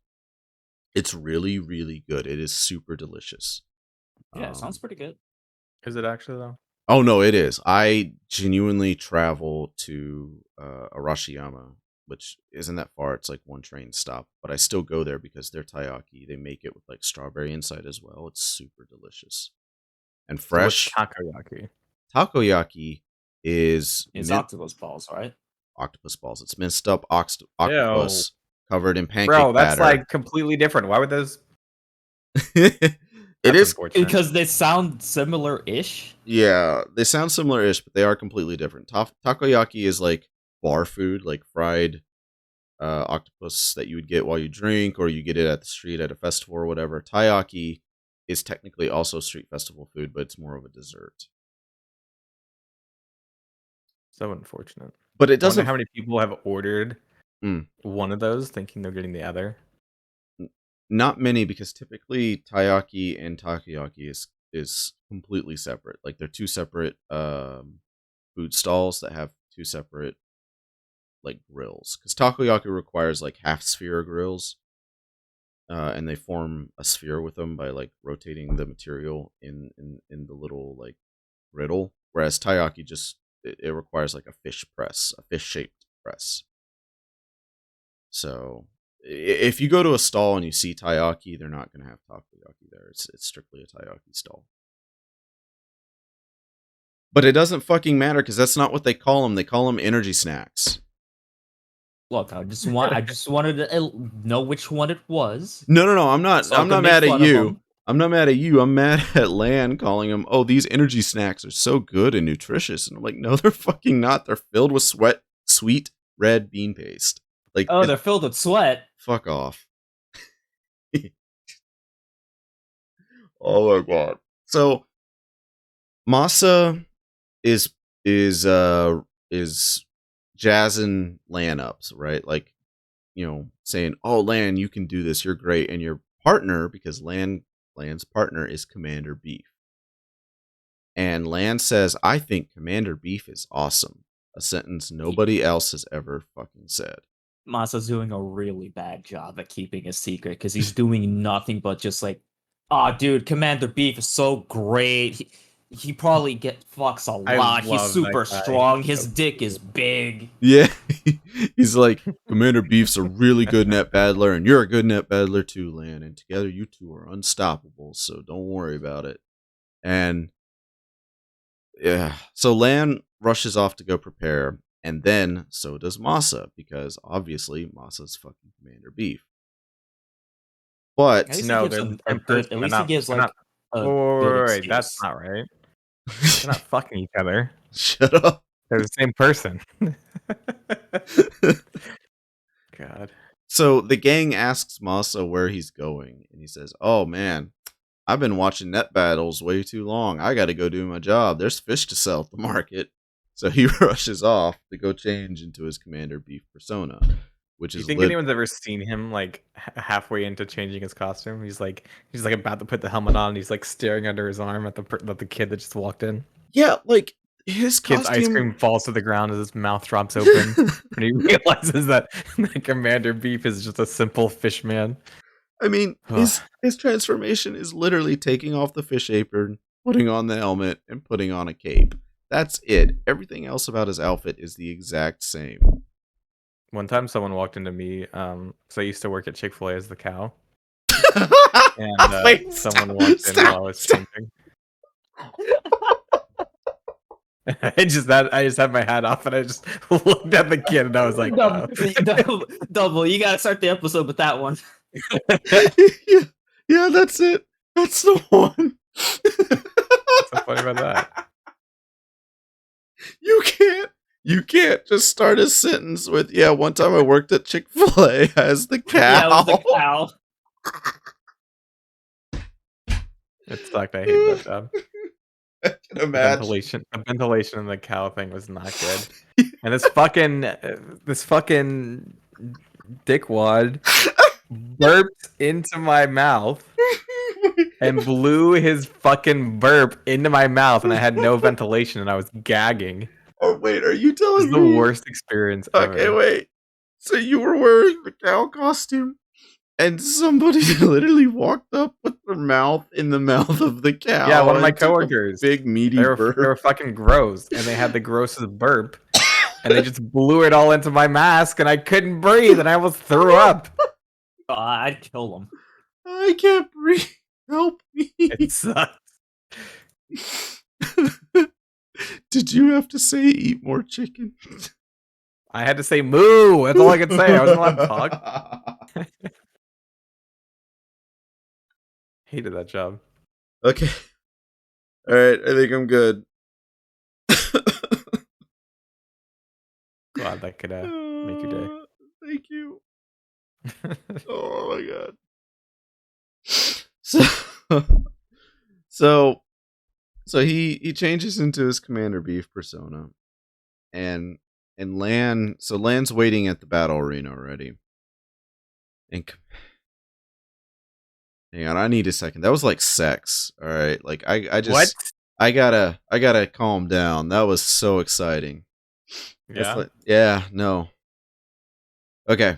It's really, really good. It is super delicious. Yeah, it sounds pretty good. Is it actually, though? Oh, no, it is. I genuinely travel to Arashiyama, which isn't that far. It's like one train stop. But I still go there because their taiyaki, they make it with like strawberry inside as well. It's super delicious. And fresh. So what's takoyaki? Takoyaki is... It's octopus balls, right? Octopus balls. It's minced up octopus covered in pancake batter. Bro, that's batter. like completely different. Why would those... It is because they sound similar-ish. Yeah, they sound similar-ish, but they are completely different. Takoyaki is like bar food, like fried octopus that you would get while you drink, or you get it at the street at a festival or whatever. Taiyaki is technically also street festival food, but it's more of a dessert. So unfortunate. But it doesn't. I wonder how many people have ordered one of those, thinking they're getting the other. Not many, because typically taiyaki and takoyaki is completely separate. Like they're two separate food stalls that have two separate like grills. Because takoyaki requires like half sphere grills, and they form a sphere with them by like rotating the material in the little like griddle. Whereas taiyaki just it requires like a fish shaped press. So if you go to a stall and you see taiyaki, they're not going to have takoyaki there. It's strictly a taiyaki stall. But it doesn't fucking matter because that's not what they call them. They call them energy snacks. Look, I just wanted to know which one it was. No. I'm not mad at you. I'm not mad at you. I'm mad at Lan calling him, oh, these energy snacks are so good and nutritious. And I'm like, no, they're fucking not. They're filled with sweet red bean paste. Like, Oh, they're filled with sweat. fuck off. Oh my god. So Masa is jazzing Lan up, right? Like, saying, "Oh, Lan, you can do this. You're great." And your partner, because Lan's partner is Commander Beef. And Lan says, "I think Commander Beef is awesome." A sentence nobody else has ever fucking said. Masa's doing a really bad job at keeping a secret because he's doing nothing but just like, oh, dude, Commander Beef is so great. He probably fucks a lot. He's love super that guy. strong. His dick is big. Yeah. He's like, Commander Beef's a really good net battler, and you're a good net battler too, Lan. And together you two are unstoppable, so don't worry about it. And yeah, so Lan rushes off to go prepare, and then so does Masa, because obviously Masa's fucking Commander Beef. But At least No, he gives they're him the same a good. person. At They're least he not- gives they're like not- a good Wait, that's excuse. not right. They're not fucking each other. shut up. They're the same person. God. So the gang asks Masa where he's going, and he says, "Oh man, I've been watching net battles way too long. I got to go do my job. There's fish to sell at the market." So he rushes off to go change into his Commander Beef persona, which Do you is think anyone's ever seen him like halfway into changing his costume? He's like about to put the helmet on. And he's like staring under his arm at the kid that just walked in. yeah, like his Kid's costume. ice cream falls to the ground as his mouth drops open, and he realizes that Commander Beef is just a simple fish man. I mean, his transformation is literally taking off the fish apron, putting on the helmet, and putting on a cape. That's it. Everything else about his outfit is the exact same. One time, someone walked into me. So I used to work at Chick-Fil-A as the cow, and Wait, someone walked in while I was changing. I just had my hat off, and I just looked at the kid, and I was like, Double, double, you gotta start the episode with that one. yeah, that's it. That's the one. What's so funny about that? You can't just start a sentence with, yeah, one time I worked at Chick-fil-A as the cow. Yeah, it was the cow. It sucked. I hated that job. I can imagine. The ventilation in the cow thing was not good. And this fucking dickwad burped into my mouth and blew his fucking burp into my mouth, and I had no ventilation, and I was gagging. Oh wait, are you It telling was me? the worst experience Okay, ever. wait. So you were wearing the cow costume, and somebody literally walked up with their mouth in the mouth of the cow. Yeah, one of my and took a coworkers. big meaty They were burp. fucking gross, and they had the grossest burp, and they just blew it all into my mask, and I couldn't breathe, and I almost threw up. I'd kill him. I can't breathe. Help me. It sucked. Did you have to say eat more chicken? I had to say moo. That's all I could say. I wasn't allowed to talk. Hated that job. Okay. All right, I think I'm good. Glad that could make your day. Thank you. Oh my god. So he changes into his Commander Beef persona, and Lan's waiting at the battle arena already. And hang on, I need a second. That was like sex. All right, like I just What? I gotta calm down. That was so exciting. Yeah. Yeah, no. Okay.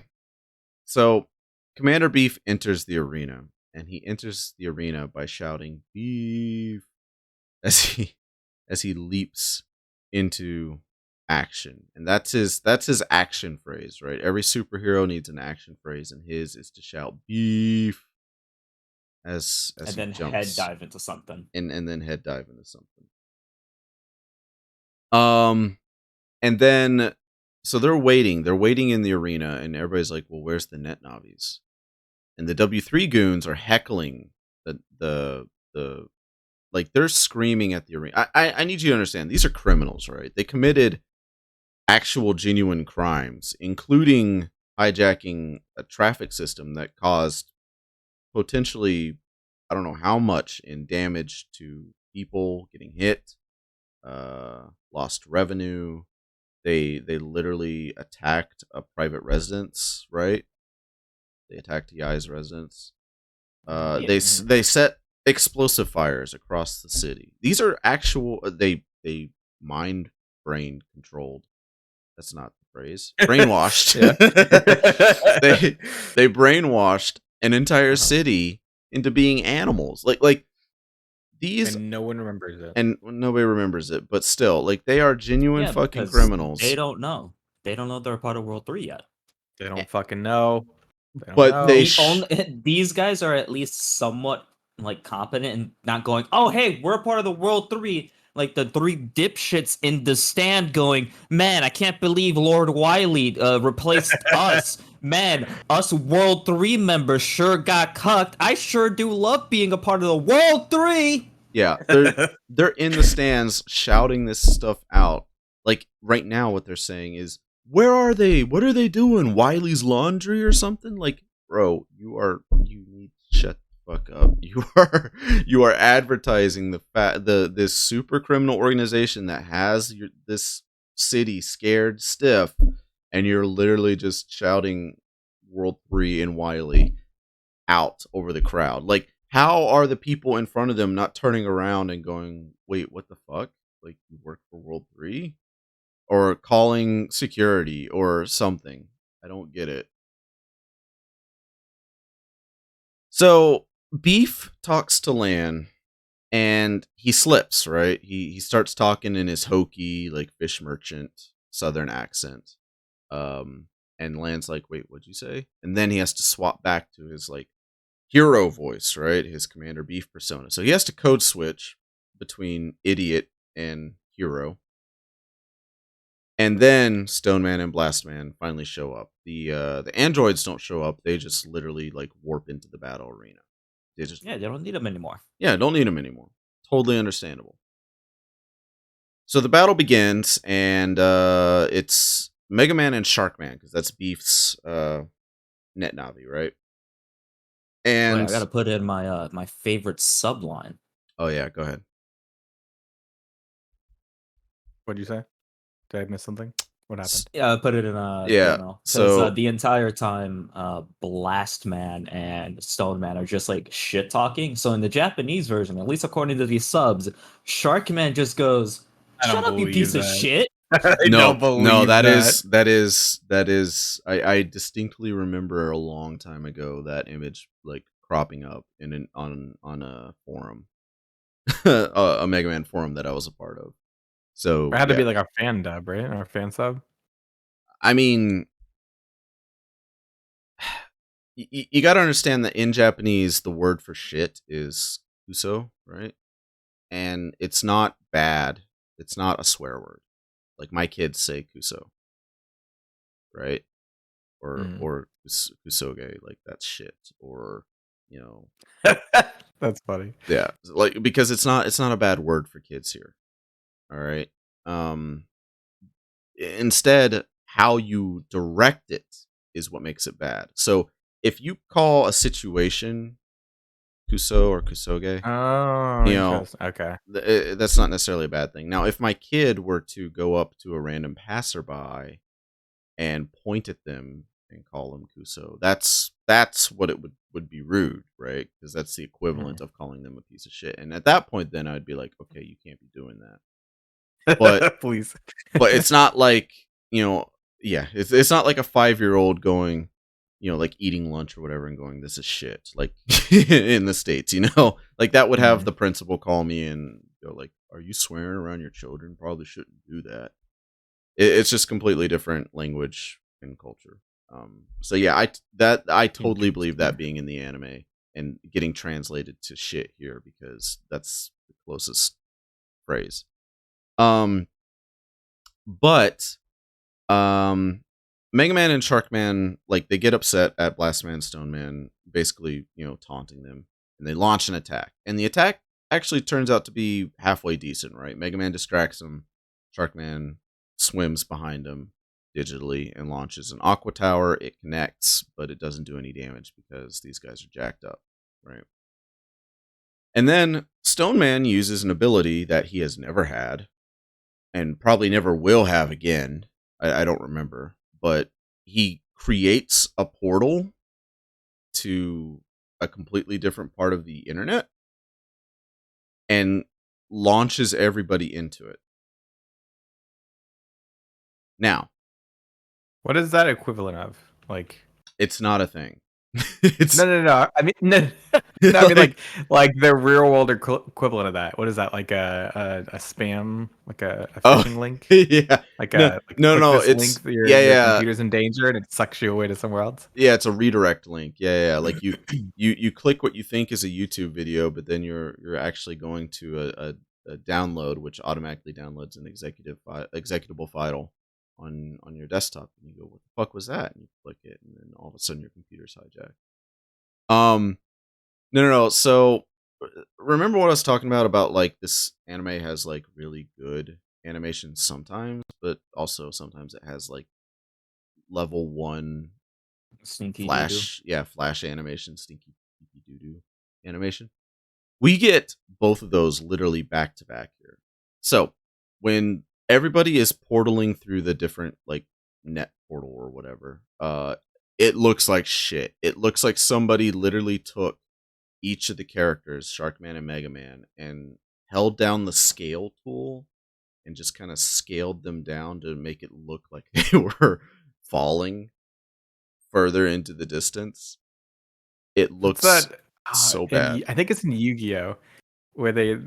So Commander Beef enters the arena, and he enters the arena by shouting "Beef" as he leaps into action. And that's his action phrase, right? Every superhero needs an action phrase, and his is to shout "Beef" as And he then jumps head dive into something. and then head dive into something. And then so they're waiting in the arena, and everybody's like, well, where's the net Navis? And the W3 goons are heckling The like they're screaming at the arena. I need you to understand, these are criminals, right? They committed actual genuine crimes, including hijacking a traffic system that caused potentially, I don't know how much in damage to people getting hit, lost revenue. They literally attacked a private residence, right? They attacked TI's residence. Yeah. They set explosive fires across the city. These are actual. They mind brain controlled. That's not the phrase. Brainwashed. they brainwashed an entire city into being animals. Like these, And no one remembers it. and nobody remembers it. But still, like they are genuine Yeah, fucking because criminals. They don't know. They don't know they're part of World 3 yet. They don't fucking know. They don't But know. they These guys are at least somewhat like competent and not going, oh hey, we're part of the World 3. Like the three dipshits in the stand going, man, I can't believe Lord Wiley replaced us. Man, us World 3 members sure got cucked. I sure do love being a part of the World 3. Yeah, they're in the stands shouting this stuff out. Like right now, what they're saying is, "Where are they? What are they doing? Wiley's Laundry or something?" Like, bro, you need to shut the fuck up. You are advertising this super criminal organization that has this city scared stiff, and you're literally just shouting World 3 and Wiley out over the crowd. Like, how are the people in front of them not turning around and going, wait, what the fuck? Like, you work for World 3? Or calling security or something. I don't get it. So, Beef talks to Lan, and he slips, right? He starts talking in his hokey, like, fish merchant southern accent. And Lan's like, wait, what'd you say? And then he has to swap back to his, like, hero voice, right? His Commander Beef persona. So he has to code switch between idiot and hero. And then Stoneman and Blastman finally show up. The androids don't show up. They just literally like warp into the battle arena. They don't need them anymore. Yeah, don't need them anymore. Totally understandable. So the battle begins, and it's Megaman and Sharkman, because that's Beef's net Navi, right? And I gotta put in my my favorite subline. Oh yeah, go ahead. What'd you say? Did I miss something? What happened? Yeah, I put it in So the entire time Blastman and Stoneman are just like shit talking. So in the Japanese version, at least according to these subs, Sharkman just goes, "Shut up, you piece of shit." That is I distinctly remember a long time ago that image like cropping up on a forum. A Mega Man forum that I was a part of. So it had to be like our fan dub, right? Our fan sub. I mean, you got to understand that in Japanese, the word for shit is kuso, right? And it's not bad. It's not a swear word. Like my kids say kuso, right? Or kusoge, like that's shit, or you know. That's funny. Yeah, like because it's not a bad word for kids here. All right. Instead, how you direct it is what makes it bad. So if you call a situation kuso or kusoge, okay, that's not necessarily a bad thing. Now, if my kid were to go up to a random passerby and point at them and call them kuso, that's what it would be rude, right? Because that's the equivalent of calling them a piece of shit. And at that point, then I'd be like, okay, you can't be doing that. But please. But it's not like, it's not like a 5-year-old going, like eating lunch or whatever and going, this is shit. Like in the States, like that would have the principal call me and go like, are you swearing around your children? Probably shouldn't do that. It's just completely different language and culture. So yeah, I totally believe that being in the anime and getting translated to shit here, because that's the closest phrase. But Mega Man and Sharkman, like, they get upset at Blastman, Stoneman, basically, taunting them. and they launch an attack. And the attack actually turns out to be halfway decent, right? Mega Man distracts him. Sharkman swims behind him digitally and launches an Aqua Tower. It connects, but it doesn't do any damage because these guys are jacked up, right? And then Stone Man uses an ability that he has never had and probably never will have again. I don't remember, but he creates a portal to a completely different part of the internet and launches everybody into it. Now, What is that equivalent of? Like, it's not a thing. It's no. I mean, no, no, I mean like the real world equivalent of that. What is that? Like a spam, like a phishing link? Yeah. Like No, like no, click no. this It's link, your yeah. computer's in danger, and it sucks you away to somewhere else. Yeah, it's a redirect link. Yeah. Like you click what you think is a YouTube video, but then you're actually going to a download, which automatically downloads an executable file on your desktop, and you go, "What the fuck was that?" And you click it, and then all of a sudden your computer's hijacked. No. So remember what I was talking about like this anime has like really good animation sometimes, but also sometimes it has like level 1 Stinky flash animation, stinky doo doo animation. We get both of those literally back to back here. So when everybody is portaling through the different like net portal or whatever, it looks like shit. It looks like somebody literally took each of the characters, Sharkman and Mega Man, and held down the scale tool and just kind of scaled them down to make it look like they were falling further into the distance. It looks so bad. I think it's in Yu-Gi-Oh, where they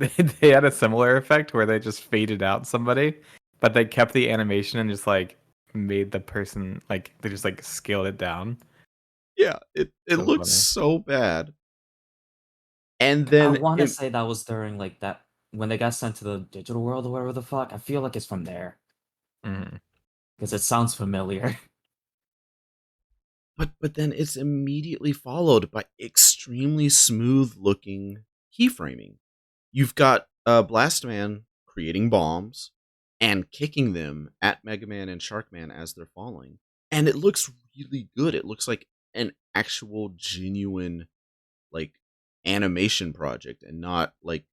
had a similar effect where they just faded out somebody, but they kept the animation and just like made the person like they just like scaled it down. Yeah, it So looks funny. so bad. And I then want to say that was during like that when they got sent to the digital world or whatever the fuck. I feel like it's from there Mhm. because it sounds familiar. but then it's immediately followed by extremely smooth looking keyframing. You've got Blastman creating bombs and kicking them at Mega Man and Sharkman as they're falling. And it looks really good. It looks like an actual genuine like animation project and not like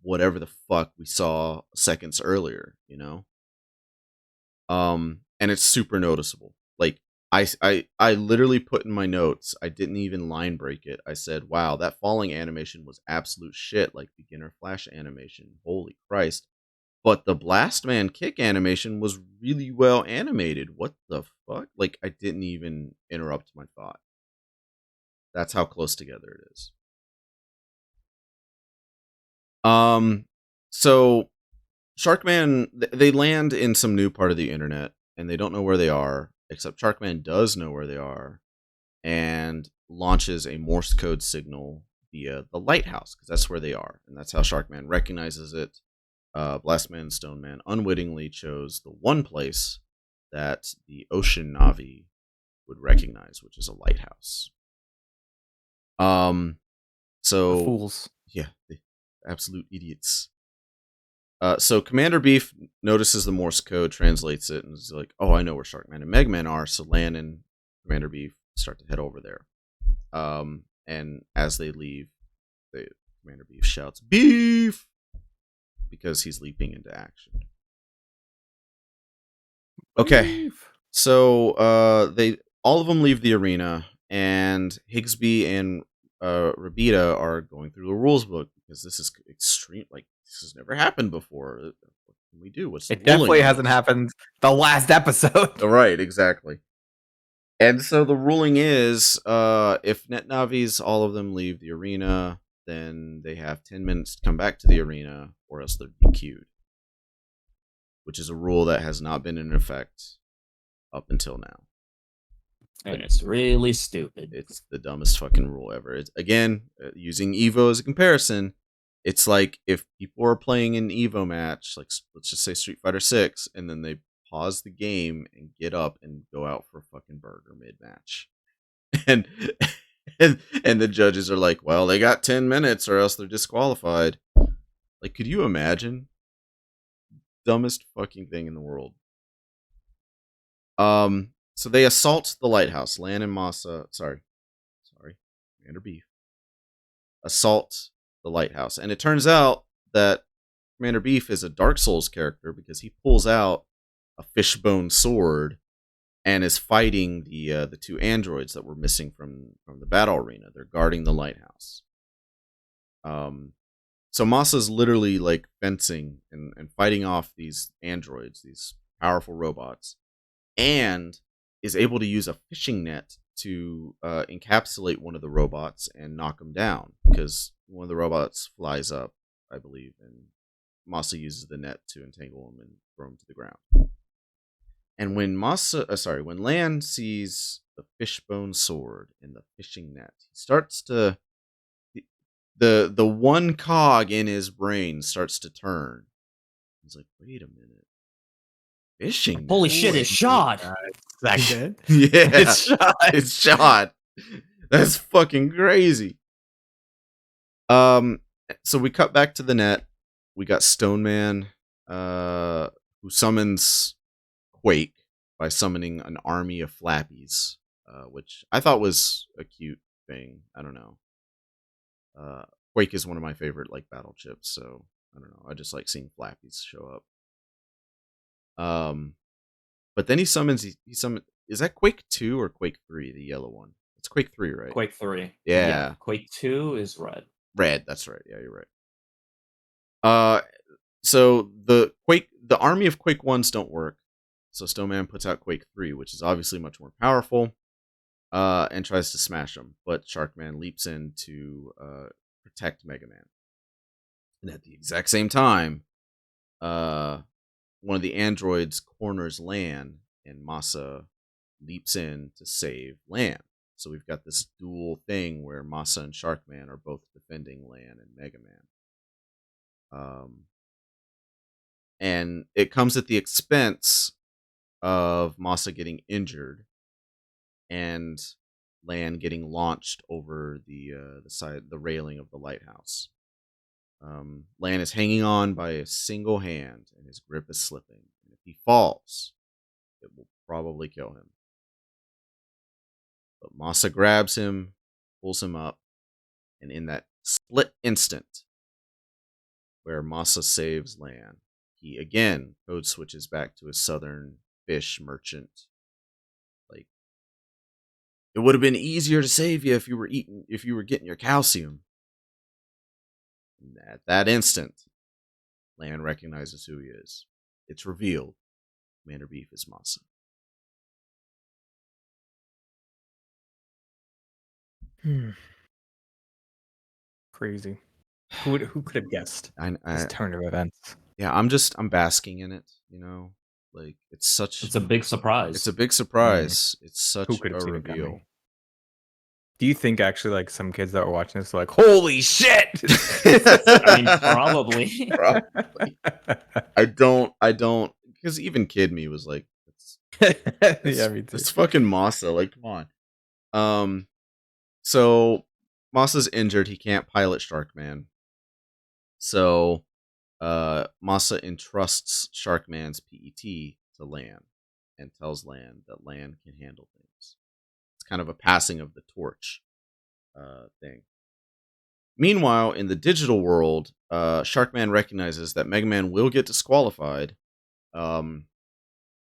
whatever the fuck we saw seconds earlier, you know? And it's super noticeable. Like I literally put in my notes, I didn't even line break it. I said, wow, that falling animation was absolute shit, like beginner flash animation. Holy Christ. But the Blastman kick animation was really well animated. What the fuck? Like I didn't even interrupt my thought. That's how close together it is. So Sharkman, they land in some new part of the internet, and they don't know where they are, except Sharkman does know where they are, and launches a Morse code signal via the lighthouse, because that's where they are, and that's how Sharkman recognizes it. Blastman and Stoneman unwittingly chose the one place that the ocean Navi would recognize, which is a lighthouse. So Fools. yeah, the absolute idiots. So Commander Beef notices the Morse code, translates it, and is like, "Oh, I know where Sharkman and Megaman are." So Lan and Commander Beef start to head over there. And as they leave, Commander Beef shouts, "Beef!" because he's leaping into action. Okay, Beef. so they all of them leave the arena, and Higsby and Rabita are going through the rules book because this is extreme. Like this has never happened before. What can we do? What's the It ruling definitely on hasn't this? happened the last episode. Right, exactly. And so the ruling is, if Net Navis, all of them leave the arena, then they have 10 minutes to come back to the arena, or else they're DQ'd. Which is a rule that has not been in effect up until now. And it's really stupid. It's the dumbest fucking rule ever. It's, again, using Evo as a comparison, it's like if people are playing an Evo match, like let's just say Street Fighter 6, and then they pause the game and get up and go out for a fucking burger mid match. And and the judges are like, well, they got 10 minutes or else they're disqualified. Like, could you imagine? Dumbest fucking thing in the world. So they assault the lighthouse. Lan and Masa, sorry, Commander Beef, assault the lighthouse. And it turns out that Commander Beef is a Dark Souls character because he pulls out a fishbone sword and is fighting the two androids that were missing from the battle arena. They're guarding the lighthouse. So Masa's literally like fencing and fighting off these androids, these powerful robots, and is able to use a fishing net to encapsulate one of the robots and knock him down because one of the robots flies up, I believe, and Masa uses the net to entangle him and throw him to the ground. And when when Lan sees the fishbone sword in the fishing net, he starts to the one cog in his brain starts to turn. He's like, wait a minute. Fishing net? Holy shit, it's shot! Is that good? Yeah. It's shot. It's shot. That's fucking crazy. So we cut back to the net. We got Stone Man, who summons Quake by summoning an army of flappies, which I thought was a cute thing. I don't know. Quake is one of my favorite like battle chips, so I don't know. I just like seeing flappies show up. But then he summons. Is that Quake 2 or Quake 3? The yellow one. It's Quake 3, right? Quake 3. Yeah. Quake 2 is red. Red. That's right. Yeah, you're right. So the army of Quake 1s don't work. So Stoneman puts out Quake 3, which is obviously much more powerful, and tries to smash him. But Sharkman leaps in to protect Megaman. And at the exact same time, one of the androids corners Lan, and Masa leaps in to save Lan. So we've got this dual thing where Masa and Sharkman are both defending Lan and Megaman. And it comes at the expense of Masa getting injured and Lan getting launched over the railing of the lighthouse. Lan is hanging on by a single hand, and his grip is slipping. And if he falls, it will probably kill him. But Masa grabs him, pulls him up, and in that split instant where Masa saves Lan, he again code switches back to his southern fish merchant. Like, it would have been easier to save you if you were getting your calcium. And at that instant, Lan recognizes who he is. It's revealed Commander Beef is Masa. Crazy. Who could have guessed this turn of events? Yeah, I'm basking in it, you know? Like, it's a big surprise. It's a big surprise. It's such Who could have a seen it reveal. coming? Do you think actually like some kids that were watching this were like, holy shit? I mean, probably. Probably. I don't, because even kid me was like, Yeah, me too. it's fucking Masa. Like, come on. So Masa's injured. He can't pilot Sharkman. So Masa entrusts Sharkman's PET to Lan and tells Lan that Lan can handle things. It's kind of a passing of the torch thing. Meanwhile, in the digital world, Sharkman recognizes that Megaman will get disqualified.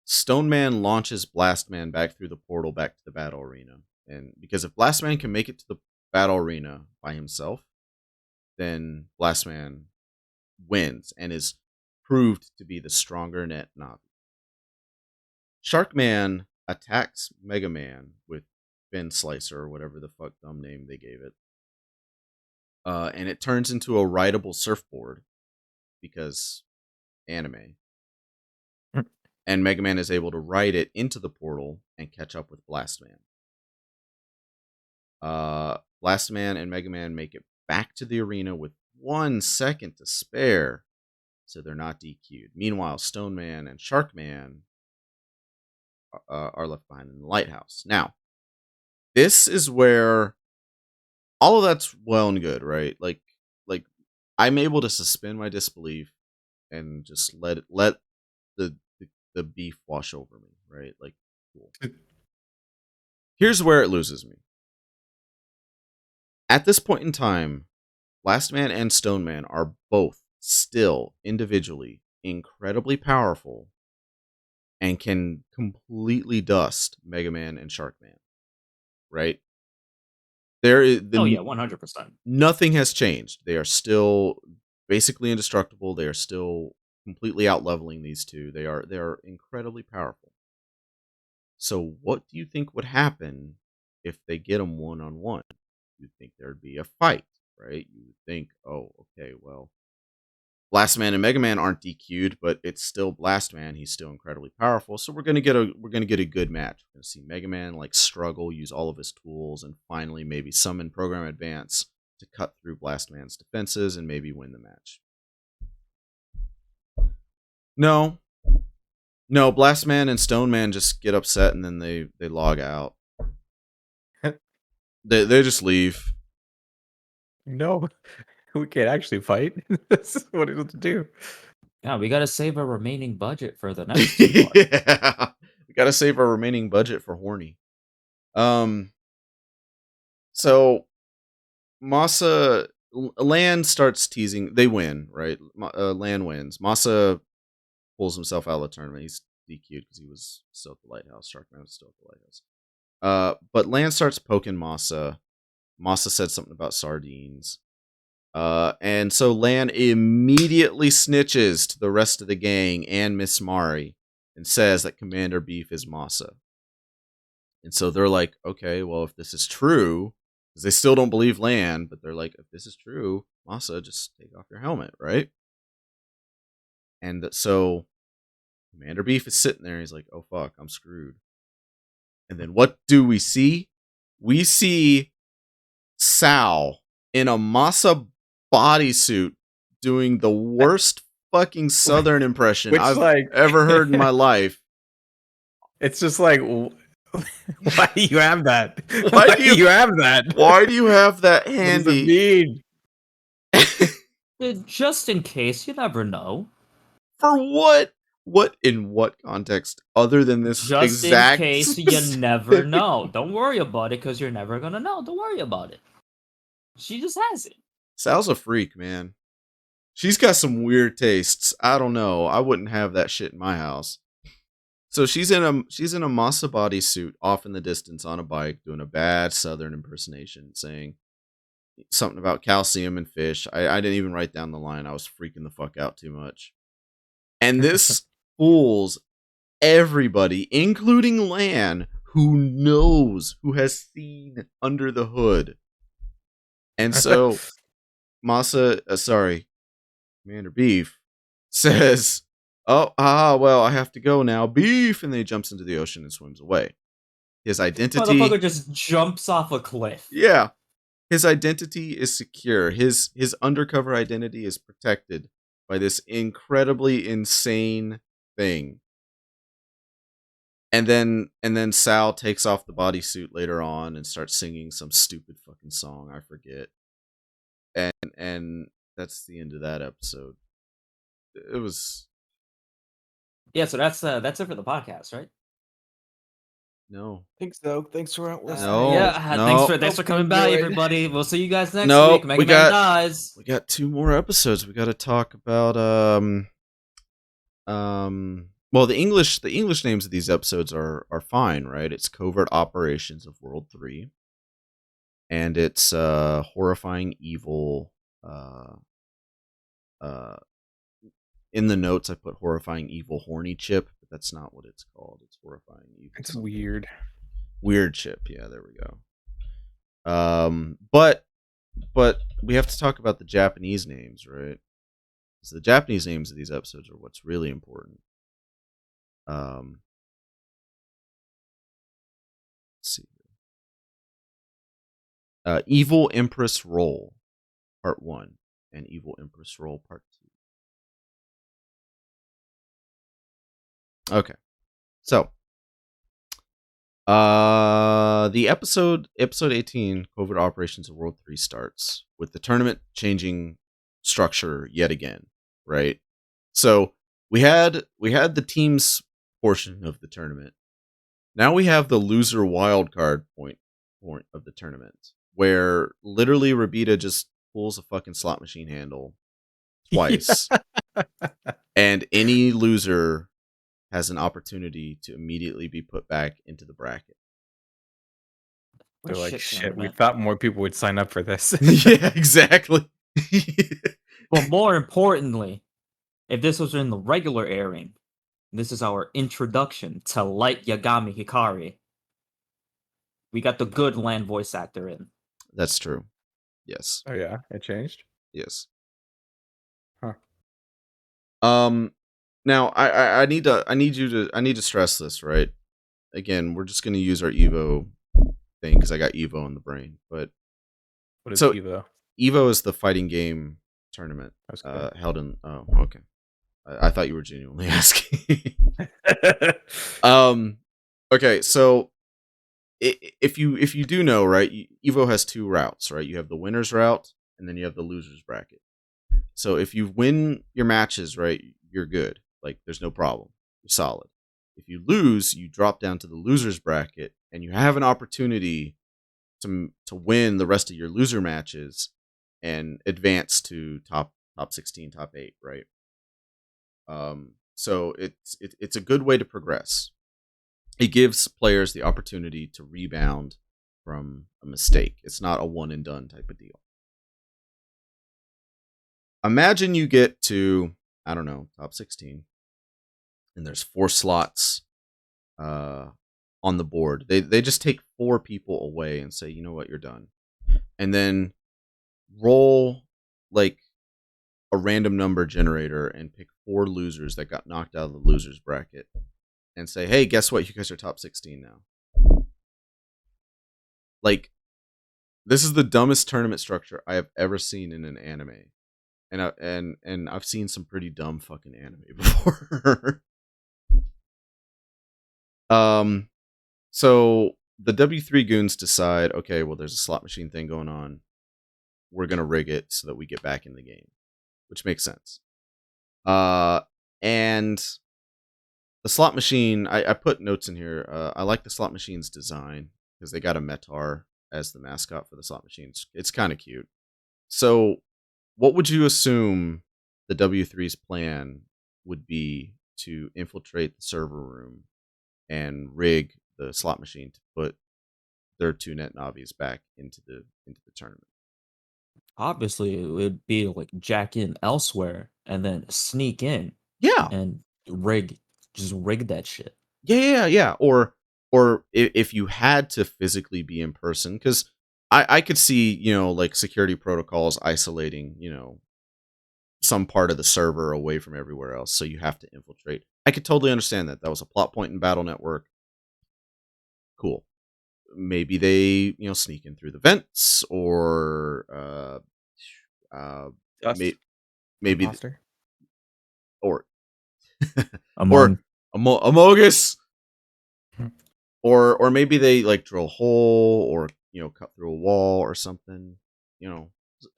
Stoneman launches Blastman back through the portal back to the battle arena. And because if Blastman can make it to the battle arena by himself, then Blastman wins and is proved to be the stronger Net Navi. Sharkman attacks Megaman with Fin Slicer or whatever the fuck dumb name they gave it. And it turns into a rideable surfboard because anime. And Megaman is able to ride it into the portal and catch up with Blastman. Blastman and Megaman make it back to the arena with 1 second to spare, so they're not DQ'd. Meanwhile, Stoneman and Sharkman are left behind in the lighthouse. Now, this is where all of that's well and good, right? Like I'm able to suspend my disbelief and just let the the beef wash over me, right? Like, cool. Here's where it loses me. At this point in time, Last Man and Stone Man are both still individually incredibly powerful and can completely dust Mega Man and Shark Man, right? There is Oh yeah, 100%. nothing has changed. They are still basically indestructible. They are still completely out leveling these two. They are incredibly powerful. So what do you think would happen if they get them one on one? You'd think there'd be a fight, right? You would think, oh, okay, well, Blast Man and Mega Man aren't DQ'd, but it's still Blast Man. He's still incredibly powerful. So we're gonna get a good match. We're gonna see Mega Man like struggle, use all of his tools, and finally maybe summon Program Advance to cut through Blast Man's defenses and maybe win the match. No. No, Blast Man and Stone Man just get upset and then they log out. They just leave. No, we can't actually fight. This is what it'll do. Yeah, we gotta save our remaining budget for the next two parts. Yeah. We gotta save our remaining budget for horny. So Masa Lan starts teasing. They win, right? Lan wins. Masa pulls himself out of the tournament. He's DQ'd because he was still at the lighthouse. Sharkman was still at the lighthouse. But Lan starts poking Masa. Masa said something about sardines. And so Lan immediately snitches to the rest of the gang and Miss Mari and says that Commander Beef is Masa. And so they're like, okay, well, if this is true, because they still don't believe Lan, but they're like, if this is true, Masa, just take off your helmet, right? And so Commander Beef is sitting there. He's like, oh, fuck, I'm screwed. And then what do we see? We see Sal in a Masa bodysuit doing the worst fucking Southern impression Which, I've like- ever heard in my life. It's just like, why do you have that? Why do you- have that? Why do you have that What does handy? it mean? Just in case, you never know. For what? What in what context other than this Just exact in case, you specific- never know. Don't worry about it, because you're never gonna know. Don't worry about it. She just has it. Sal's a freak, man. She's got some weird tastes. I don't know. I wouldn't have that shit in my house. So she's in a Masa bodysuit off in the distance on a bike doing a bad Southern impersonation, saying something about calcium and fish. I didn't even write down the line. I was freaking the fuck out too much. And this fools everybody, including Lan, who knows, who has seen under the hood. And so Masa, Commander Beef says, well, I have to go now, Beef, and then he jumps into the ocean and swims away. His identity, Motherfucker just jumps off a cliff. yeah, his identity is secure. His undercover identity is protected by this incredibly insane thing. And then Sal takes off the bodysuit later on and starts singing some stupid fucking song, I forget. And that's the end of that episode. It was Yeah, so that's it for the podcast, right? no. I think so. Thanks for listening. No. Yeah, no. thanks for coming by, everybody. We'll see you guys next No, week. Mega Man dies. We got 2 more episodes. We got to talk about well, the English names of these episodes are fine, right? It's Covert Operations of World 3. And it's Horrifying Evil. In the notes I put Horrifying Evil Horny Chip, but that's not what it's called. It's Horrifying Evil. It's weird. Weird Chip. Yeah, there we go. But we have to talk about the Japanese names, right? So the Japanese names of these episodes are what's really important. Let's see. Evil Empress Roll, Part 1, and Evil Empress Roll, Part 2. Okay. So, The episode 18, Covert Operations of World 3 starts with the tournament changing structure yet again, right? So we had the teams portion of the tournament. Now we have the loser wildcard point of the tournament, where literally Rabita just pulls a fucking slot machine handle twice, and any loser has an opportunity to immediately be put back into the bracket. What a They're like, shit shit, we tournament. thought more people would sign up for this. Yeah, exactly. But more importantly, if this was in the regular airing, this is our introduction to Light Yagami Hikari. We got the good land voice actor in. That's true. Yes. Oh yeah, it changed. Yes. Huh. Now I need to stress this, right? Again, we're just gonna use our Evo thing because I got Evo in the brain. But What is so Evo? Evo is the fighting game tournament That's good. held in. Oh, okay. I thought you were genuinely asking. Okay, so if you do know, right, Evo has two routes, right? You have the winners route, and then you have the losers bracket. So if you win your matches, right, you're good. Like there's no problem. You're solid. If you lose, you drop down to the losers bracket, and you have an opportunity to win the rest of your loser matches and advance to top 16, top 8, right? So it's a good way to progress. It gives players the opportunity to rebound from a mistake. It's not a one and done type of deal. Imagine you get to, I don't know, top 16, and there's 4 slots on the board. They just take 4 people away and say, you know what, you're done. And then roll like a random number generator and pick 4 losers that got knocked out of the losers bracket and say, hey, guess what? You guys are top 16 now. Like, this is the dumbest tournament structure I have ever seen in an anime. And I've seen some pretty dumb fucking anime before. So the W3 goons decide, okay, well, there's a slot machine thing going on. We're gonna rig it so that we get back in the game, which makes sense. And the slot machine, I put notes in here. I like the slot machine's design because they got a Metar as the mascot for the slot machines. It's kind of cute. So, what would you assume the W3's plan would be to infiltrate the server room and rig the slot machine to put their 2 net Navis back into the tournament? Obviously, it would be like jack in elsewhere and then sneak in Yeah. and just rig that shit. Yeah. Or if you had to physically be in person, because I could see, like security protocols isolating, some part of the server away from everywhere else, so you have to infiltrate. I could totally understand that. That was a plot point in Battle Network. Cool. Maybe they, sneak in through the vents, or Dust. maybe Imposter. or Among Amogus. Or maybe they like drill a hole, or cut through a wall or something.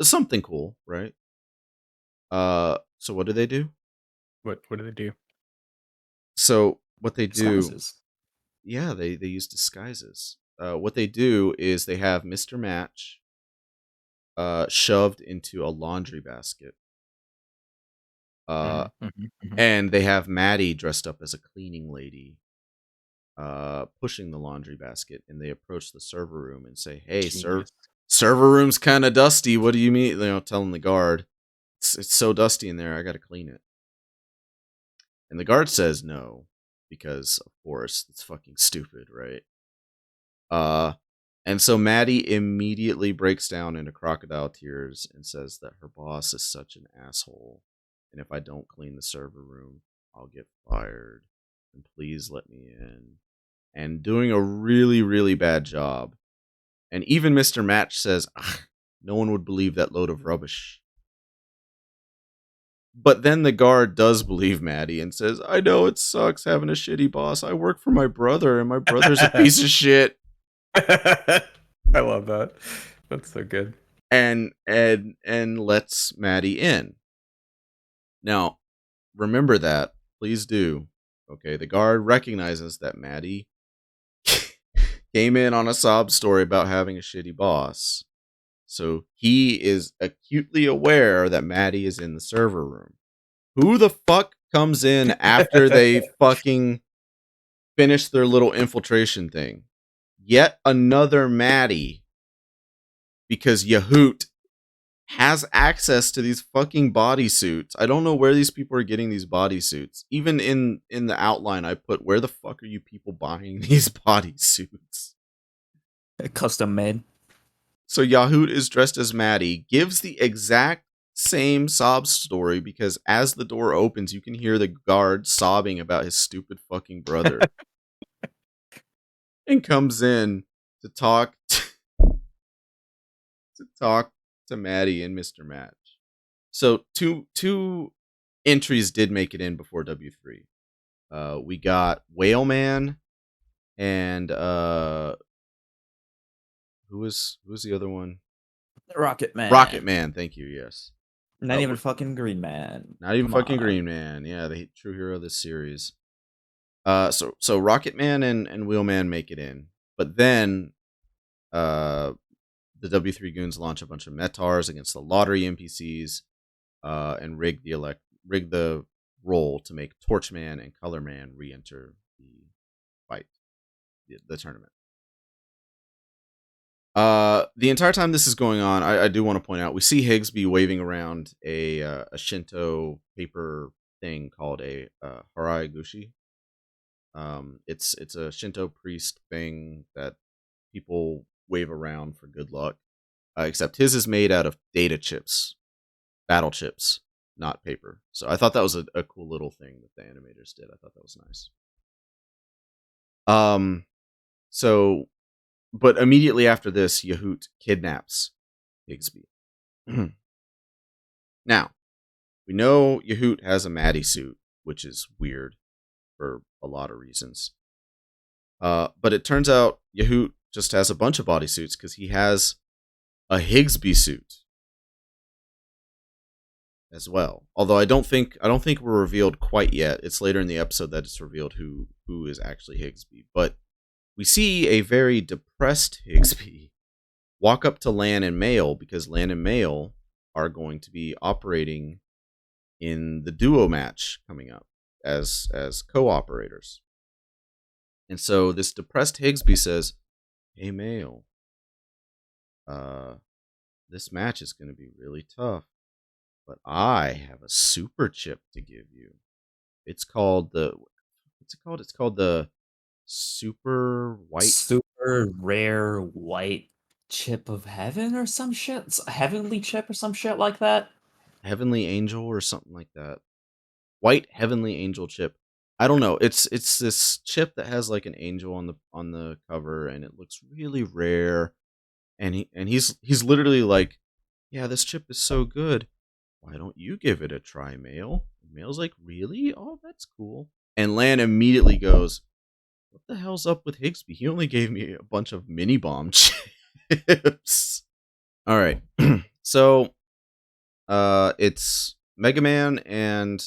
Something cool, right? So what do they do? What do they do? So what they do? disguises. Yeah, they use disguises. What they do is they have Mr. Match shoved into a laundry basket. And they have Maddie dressed up as a cleaning lady, pushing the laundry basket, and they approach the server room and say, hey, server room's kind of dusty. What do you mean? Telling the guard, it's so dusty in there, I gotta clean it. And the guard says no, because of course it's fucking stupid, right? And so Maddie immediately breaks down into crocodile tears and says that her boss is such an asshole, and if I don't clean the server room, I'll get fired, and please let me in. And doing a really, really bad job. And even Mr. Match says, no one would believe that load of rubbish. But then the guard does believe Maddie and says, I know it sucks having a shitty boss. I work for my brother, and my brother's a piece of shit. I love that. That's so good. And lets Maddie in. Now, remember that. Please do. Okay, the guard recognizes that Maddie came in on a sob story about having a shitty boss. So he is acutely aware that Maddie is in the server room. Who the fuck comes in after they fucking finish their little infiltration thing? Yet another Maddie. Because Yahoot has access to these fucking bodysuits. I don't know where these people are getting these bodysuits. Even in the outline I put, where the fuck are you people buying these bodysuits? Custom made. So Yahoot is dressed as Maddie, gives the exact same sob story because as the door opens, you can hear the guard sobbing about his stupid fucking brother. And comes in to talk to Maddie and Mr. Match. So two entries did make it in before W3. We got Whaleman and who was the other one? Rocket Man. Rocket Man, thank you, yes. Not even fucking Green Man. Not even Come fucking on. Green Man. Yeah, the true hero of this series. So Rocket Man and Wheelman make it in. But then the W3 goons launch a bunch of Metars against the lottery NPCs and rig the roll to make Torchman and Colorman re-enter the fight, the tournament. The entire time this is going on, I do want to point out we see Higsby waving around a Shinto paper thing called a Harai Gushi. It's a Shinto priest thing that people wave around for good luck. Except his is made out of data chips, battle chips, not paper. So I thought that was a cool little thing that the animators did. I thought that was nice. So, but immediately after this, Yahoot kidnaps Higsby. Now, we know Yahoot has a Maddie suit, which is weird for a lot of reasons. But it turns out Yahoot just has a bunch of bodysuits because he has a Higsby suit as well. Although I don't think we're revealed quite yet. It's later in the episode that it's revealed who is actually Higsby. But we see a very depressed Higsby walk up to Lan and Mail because Lan and Mail are going to be operating in the duo match coming up as co-operators. And so this depressed Higsby says, "Hey Mail, this match is going to be really tough, but I have a super chip to give you. It's called the super white, super rare white chip of heaven or some shit. Heavenly chip or some shit like that. heavenly angel or something like that. White heavenly angel chip. I don't know. It's this chip that has like an angel on the cover, and it looks really rare. And he's literally like, yeah, this chip is so good. Why don't you give it a try, Mail? And Mail's like, really? Oh, that's cool. And Lan immediately goes, what the hell's up with Higsby? He only gave me a bunch of mini bomb chips. All right. So it's Megaman and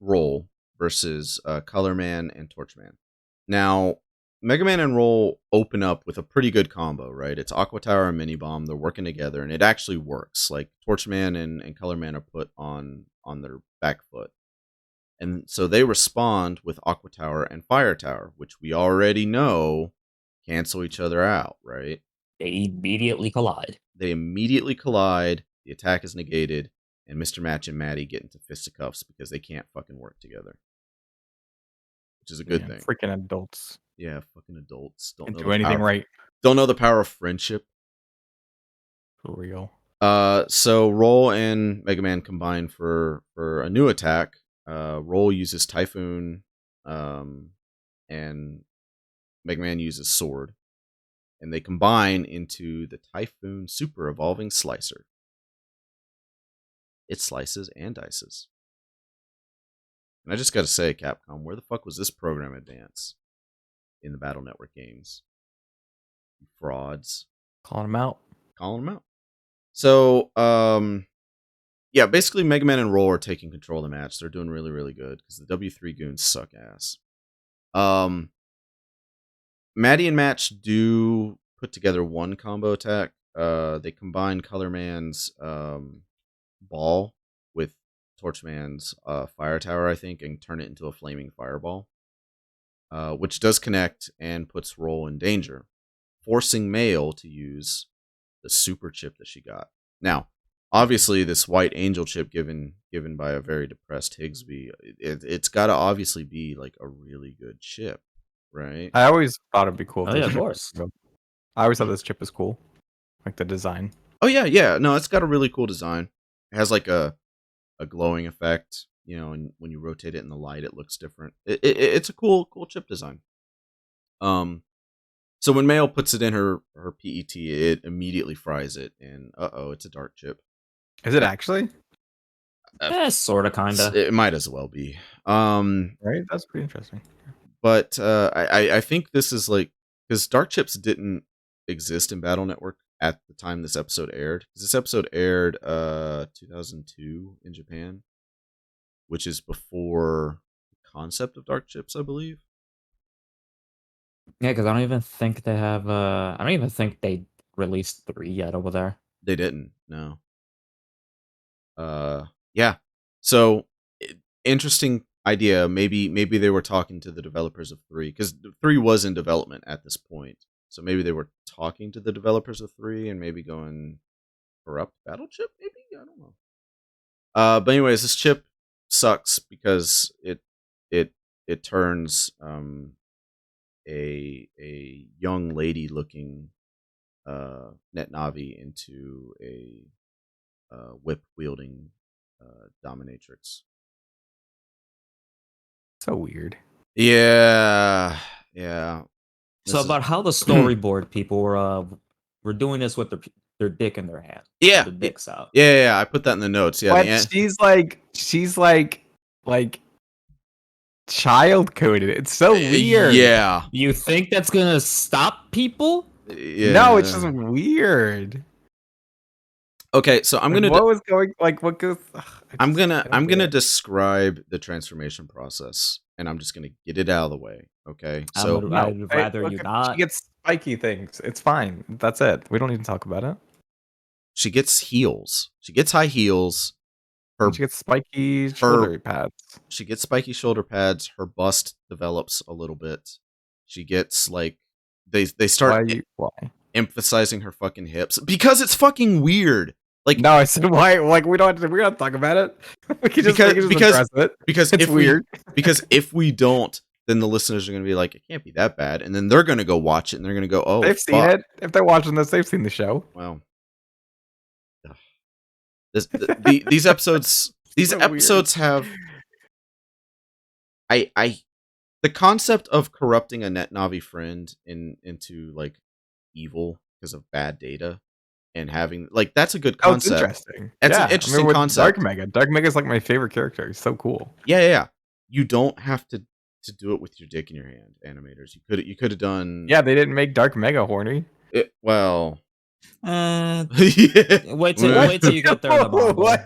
Roll versus Colorman and Torchman. Now, Megaman and Roll open up with a pretty good combo, right? It's Aqua Tower and Mini Bomb. They're working together, and it actually works. Like Torchman and Colorman are put on their back foot, and so they respond with Aqua Tower and Fire Tower, which we already know cancel each other out, right? They immediately collide. The attack is negated, and Mr. Match and Maddie get into fisticuffs because they can't fucking work together, which is a good thing. Freaking adults. Yeah, fucking adults Don't do anything right. Don't know the power of friendship. For real. So Roll and Mega Man combine for a new attack. Roll uses Typhoon, and Mega Man uses Sword, and they combine into the Typhoon Super Evolving Slicer. it slices and dices. And I just gotta say, Capcom, where the fuck was this program advance in the Battle Network games? You frauds. Calling them out. Calling them out. So, yeah, basically Megaman and Roll are taking control of the match. They're doing really, really good because the W3 goons suck ass. Maddie and Match do put together one combo attack. They combine Colorman's ball with Torchman's fire tower, I think, and turn it into a flaming fireball, which does connect and puts Roll in danger, forcing Mail to use the super chip that she got. Now, obviously, this white angel chip given by a very depressed Higsby, it's got to obviously be like a really good chip, right? I always thought it'd be cool. Oh, if yeah, this of chip course. was- I always thought this chip was cool, like the design. Oh yeah. No, it's got a really cool design. It has like a glowing effect, and when you rotate it in the light, it looks different. It's a cool chip design. So when Mail puts it in her PET, it immediately fries it, and it's a dark chip. Is it actually? Sort of, kind of. It might as well be. Right? That's pretty interesting. But I think this is like, because dark chips didn't exist in Battle Network at the time this episode aired. This episode aired 2002 in Japan, which is before the concept of dark chips, I believe. Yeah, because I don't even think they have. I don't even think they released 3 yet over there. They didn't. No. Yeah. So interesting idea. Maybe they were talking to the developers of 3, because 3 was in development at this point. So maybe they were talking to the developers of 3 and maybe going corrupt battle chip. Maybe, I don't know. But anyways, this chip sucks because it turns a young lady looking Net Navi into a whip wielding dominatrix. So weird. Yeah. So This is- about how the storyboard people were doing this with their dick in their hand. Yeah. The dicks out. Yeah, I put that in the notes. Yeah, But she's like child coded. It's so weird. Yeah. You think that's gonna stop people? Yeah. No, it's just weird. Okay, so I'm Like, gonna what was going like what goes I'm gonna describe the transformation process, and I'm just gonna get it out of the way. Okay, so I'd rather you not. She gets spiky things. It's fine. That's it. We don't need to talk about it. she gets heels. She gets high heels. She gets spiky shoulder pads. She gets spiky shoulder pads. Her bust develops a little bit. She gets like they start Why? emphasizing her fucking hips because it's fucking weird. Like, No, I said why. Like we don't talk about it. We can just address it. Because It's weird. Because if we don't, then the listeners are gonna be like, it can't be that bad, and then they're gonna go watch it and they're gonna go, oh, They've seen it. If they're watching this, they've seen the show. Well, these episodes So episodes have the concept of corrupting a Net Navi friend into like evil because of bad data and having like that's a good Oh, it's concept. interesting. That's an interesting with concept. Dark Mega is like my favorite character. He's so cool. Yeah. You don't have to do it with your dick in your hand, animators. You could have done. Yeah, they didn't make Dark Mega horny. Well. Yeah. Yeah. Wait till you get there. In the manga. What?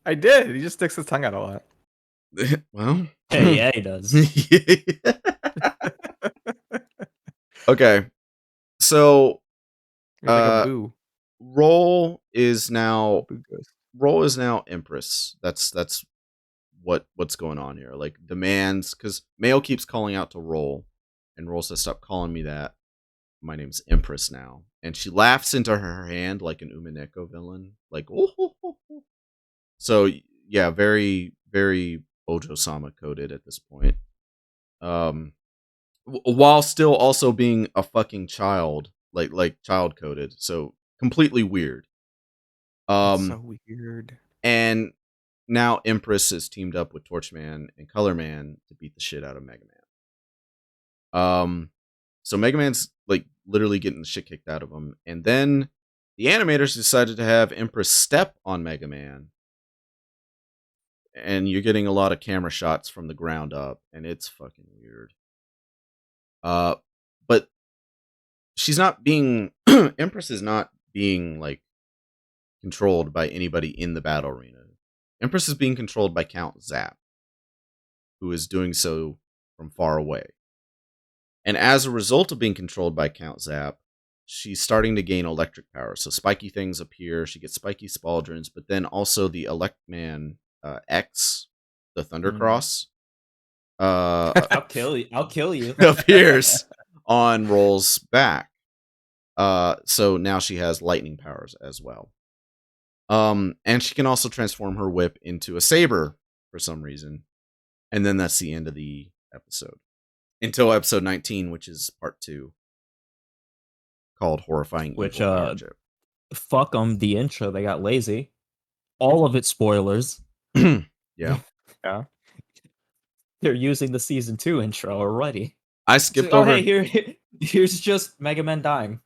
I did. He just sticks his tongue out a lot. Well. Hey, yeah, he does. Okay. So He's like a boo. Roll is now Boo ghost. Empress. That's what's going on here. Like demands, because Mail keeps calling out to Roll, and Roll says, "Stop calling me that. My name's Empress now." And she laughs into her hand like an Umineko villain. Like, oh. So yeah, very, very Ojo-sama coded at this point. While still also being a fucking child, like child coded. So completely weird. So weird. And now Empress is teamed up with Torchman and Colorman to beat the shit out of Megaman. So Megaman's like literally getting the shit kicked out of him, and then the animators decided to have Empress step on Megaman and you're getting a lot of camera shots from the ground up, and it's fucking weird. But she's not being Empress is not being like controlled by anybody in the battle arena. Empress is being controlled by Count Zap, who is doing so from far away. And as a result of being controlled by Count Zap, she's starting to gain electric power. So spiky things appear. She gets spiky spauldrons, but then also the Electman X, the Thundercross, I'll kill you. I'll kill you. appears on Roll's back. So now she has lightning powers as well. And she can also transform her whip into a saber for some reason. And then that's the end of the episode. Until episode 19, which is part 2. Called Horrifying Which, Evil Hardship. fuck them, the intro, they got lazy. All of it spoilers. Yeah. Yeah. They're using the season 2 intro already. I skipped Oh, over. hey, here's just Mega Man dying.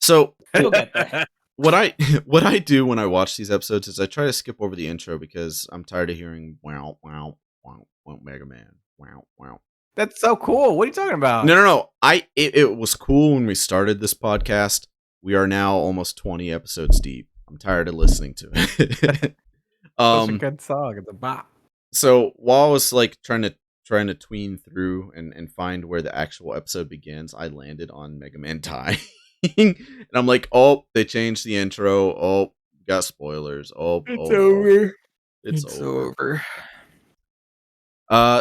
So You'll get there. what I do when I watch these episodes is I try to skip over the intro because I'm tired of hearing wow, wow, wow, wow, Mega Man, wow, wow. That's so cool. What are you talking about? No. It was cool when we started this podcast. We are now almost 20 episodes deep. I'm tired of listening to it. Such a good song. It's a bop. So while I was like trying to tween through and find where the actual episode begins, I landed on Mega Man dying. And I'm like, oh, they changed the intro. Oh, got spoilers. It's over. It's over.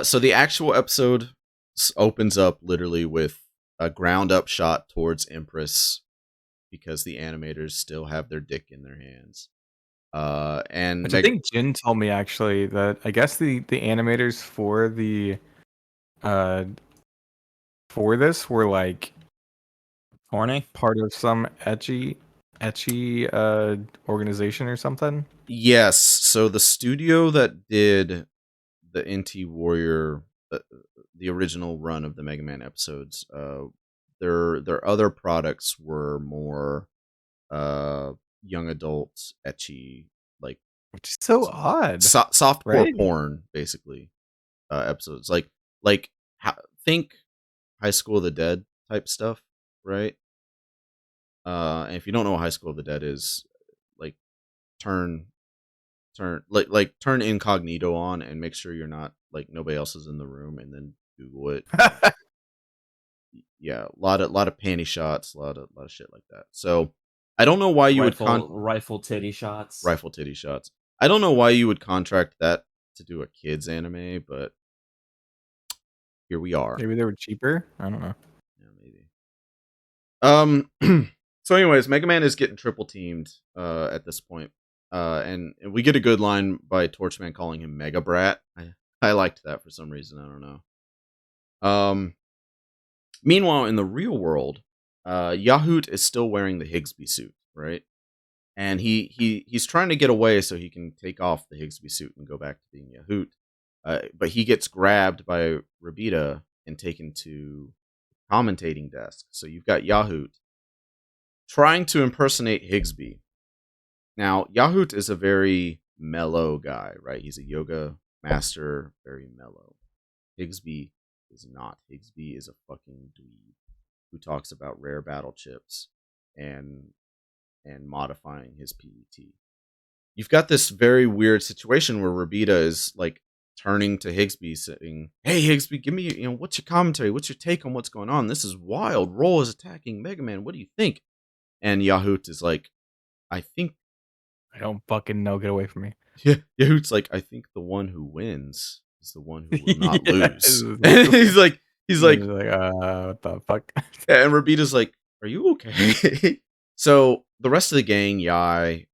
So the actual episode opens up literally with a ground up shot towards Empress because the animators still have their dick in their hands. And Which I think Jin told me actually that I guess the animators for the for this were like Horny? part of some etchy organization or something. yes, so the studio that did the NT Warrior, the original run of the Mega Man episodes, their other products were more young adults, etchy, like Which is so odd. softcore right? porn, basically. Episodes like think High School of the Dead type stuff, right? And if you don't know what High School of the Dead is, like turn incognito on and make sure you're not like nobody else is in the room, and then Google it. Yeah, a lot of panty shots, a lot of shit like that. So I don't know why you rifle titty shots. Rifle titty shots. I don't know why you would contract that to do a kids anime, but here we are. Maybe they were cheaper. I don't know. Yeah, maybe. So anyways, Mega Man is getting triple teamed at this point. And we get a good line by Torchman calling him Mega Brat. I liked that for some reason. I don't know. Meanwhile, in the real world, Yahoot is still wearing the Higsby suit, right? And he's trying to get away so he can take off the Higsby suit and go back to being Yahoot. But he gets grabbed by Rabita and taken to the commentating desk. So you've got Yahoot trying to impersonate Higsby. Now, Yahoot is a very mellow guy, right? He's a yoga master, very mellow. Higsby is not. Higsby is a fucking dweeb who talks about rare battle chips and modifying his PET. You've got this very weird situation where Rabita is like turning to Higsby saying, "Hey Higsby, give me, what's your commentary? What's your take on what's going on? This is wild. Roll is attacking Mega Man. What do you think?" And Yahoot is like, "I think I don't fucking know. Get away from me." Yeah, Yahoot's like, "I think the one who wins is the one who will not lose." Yes. he's like, what the fuck? and Rabita's like, "Are you okay?" So the rest of the gang, Yai,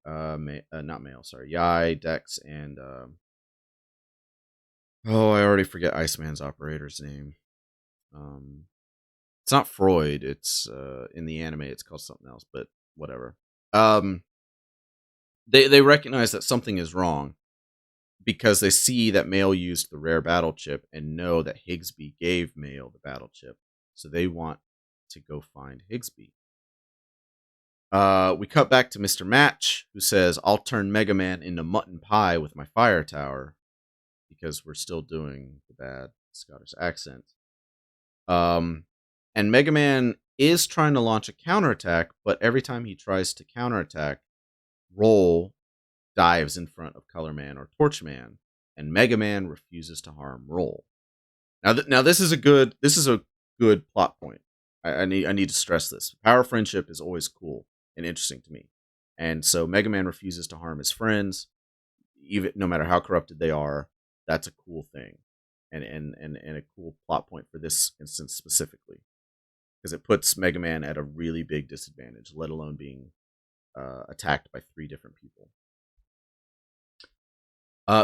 Yai, Dex, and I already forget Iceman's operator's name. It's not Freud. It's in the anime, it's called something else, but whatever. They recognize that something is wrong because they see that Mail used the rare battle chip and know that Higsby gave Mail the battle chip. So they want to go find Higsby. We cut back to Mr. Match, who says, "I'll turn Mega Man into mutton pie with my fire tower." because we're still doing the bad Scottish accent. And Mega Man is trying to launch a counterattack, but every time he tries to counterattack, Roll dives in front of Color Man or Torch Man, and Mega Man refuses to harm Roll. Now this is a good plot point. I need to stress this. Power of friendship is always cool and interesting to me, and so Mega Man refuses to harm his friends, even no matter how corrupted they are. That's a cool thing, and a cool plot point for this instance specifically, because it puts Mega Man at a really big disadvantage, let alone being attacked by 3 different people.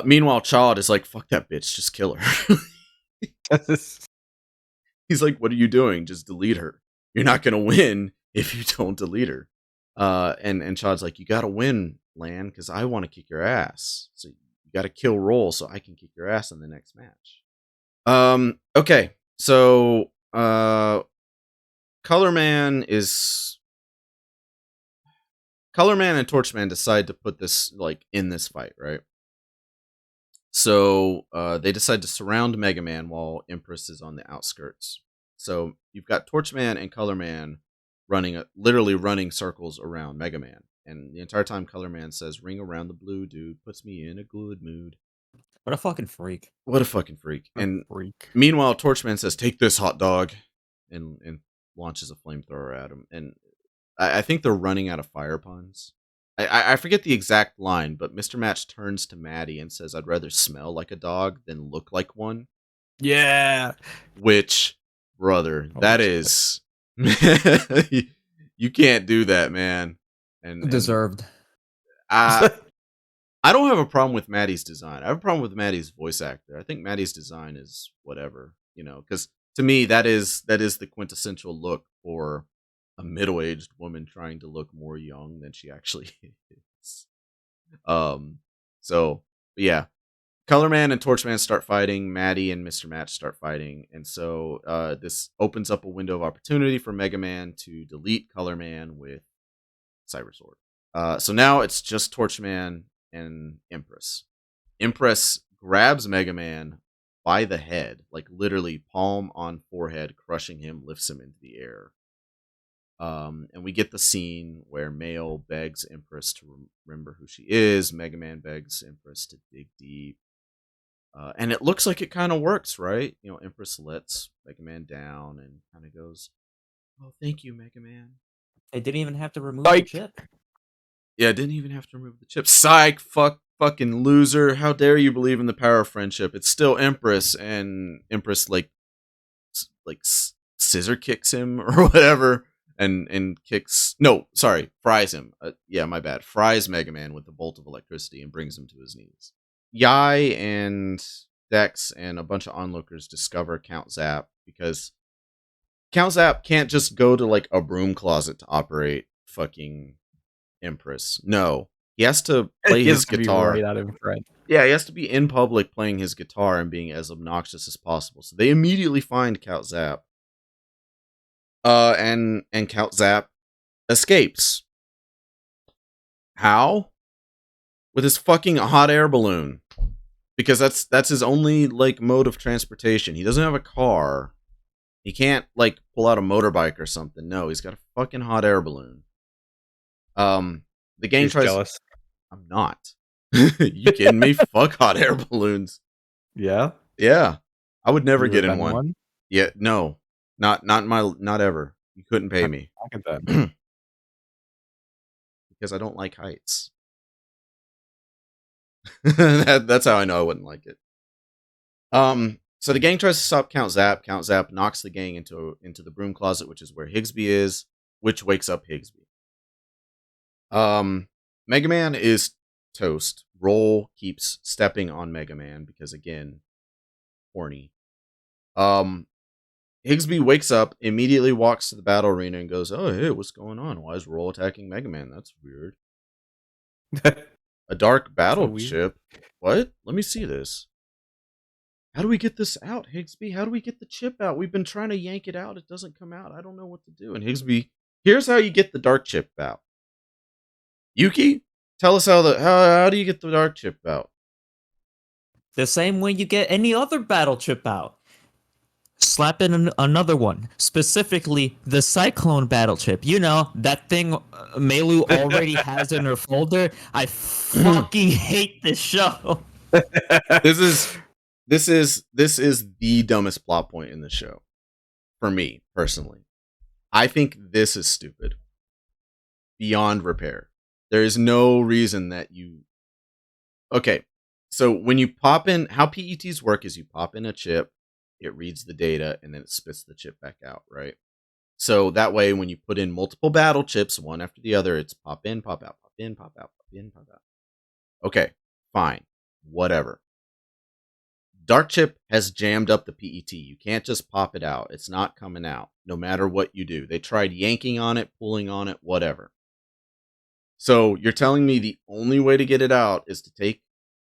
Meanwhile, Chad is like, "Fuck that bitch, just kill her." He's like, "What are you doing? Just delete her. You're not gonna win if you don't delete her." And Chad's like, "You gotta win, Lan, because I want to kick your ass. So you gotta kill Roll so I can kick your ass in the next match." Okay, so Color Man and Torch Man decide to put this like in this fight, right? So they decide to surround Mega Man while Empress is on the outskirts. So you've got Torch Man and Color Man literally running circles around Mega Man. And the entire time Color Man says, "Ring around the blue, dude. Puts me in a good mood." What a fucking freak. What a fucking freak. And Freak. meanwhile, Torch Man says, "Take this, hot dog," and launches a flamethrower at him. And I think they're running out of fire puns. I forget the exact line, but Mr. Match turns to Maddie and says, "I'd rather smell like a dog than look like one." Yeah. Which, brother, Oh, that shit. is... you can't do that, man. And Deserved. I don't have a problem with Maddie's design. I have a problem with Maddie's voice actor. I think Maddie's design is whatever, because to me that is the quintessential look for a middle-aged woman trying to look more young than she actually is. So yeah, Color Man and Torch Man start fighting. Maddie and Mr. Match start fighting, and so this opens up a window of opportunity for Mega Man to delete Color Man with Cyber Sword. So now it's just Torch Man and Empress. Empress grabs Mega Man by the head, like literally palm on forehead, crushing him, lifts him into the air. And we get the scene where Mail begs Empress to remember who she is. Mega Man begs Empress to dig deep. And it looks like it kind of works, right? Empress lets Mega Man down and kind of goes, "Oh, thank you, Mega Man." They didn't even have to remove Psych. the chip. Yeah, didn't even have to remove the chip. Psych, fucking loser. How dare you believe in the power of friendship? It's still Empress, and Empress scissor kicks him or whatever, and fries him. Yeah, my bad. Fries Mega Man with a bolt of electricity and brings him to his knees. Yai and Dex and a bunch of onlookers discover Count Zap because Count Zap can't just go to like a broom closet to operate fucking Empress. No, he has to play his guitar right out in front. Yeah, he has to be in public playing his guitar and being as obnoxious as possible. So they immediately find Count Zap. And Count Zap escapes. How? With his fucking hot air balloon. Because that's his only like mode of transportation. He doesn't have a car. He can't like pull out a motorbike or something. No, he's got a fucking hot air balloon. The gang He's tries. jealous. I'm not. You kidding me? Fuck hot air balloons. Yeah. Yeah, I would never You get would've in been one. Yeah, no, not ever. You couldn't pay me Look at that. because I don't like heights. That's how I know I wouldn't like it. So the gang tries to stop Count Zap. Count Zap knocks the gang into the broom closet, which is where Higsby is, which wakes up Higsby. Mega Man is toast. Roll keeps stepping on Mega Man because, again, horny. Higsby wakes up, immediately walks to the battle arena and goes, "Oh, hey, what's going on? Why is Roll attacking Mega Man? That's weird." A dark battle weird. chip? What? Let me see this. How do we get this out, Higsby? How do we get the chip out? We've been trying to yank it out. It doesn't come out. I don't know what to do. And Higsby, here's how you get the dark chip out. Yukki, tell us how do you get the dark chip out? The same way you get any other battle chip out. Slap in another one, specifically the Cyclone battle chip. You know, that thing Melu already has in her folder. I fucking hate this show. This is the dumbest plot point in the show for me personally. I think this is stupid beyond repair. There is no reason that you. Okay, so when you pop in, how PETs work is you pop in a chip, it reads the data, and then it spits the chip back out, right? So that way, when you put in multiple battle chips, one after the other, it's pop in, pop out, pop in, pop out, pop in, pop out. Okay, fine, whatever. Dark chip has jammed up the PET. You can't just pop it out. It's not coming out, no matter what you do. They tried yanking on it, pulling on it, whatever. So you're telling me the only way to get it out is to take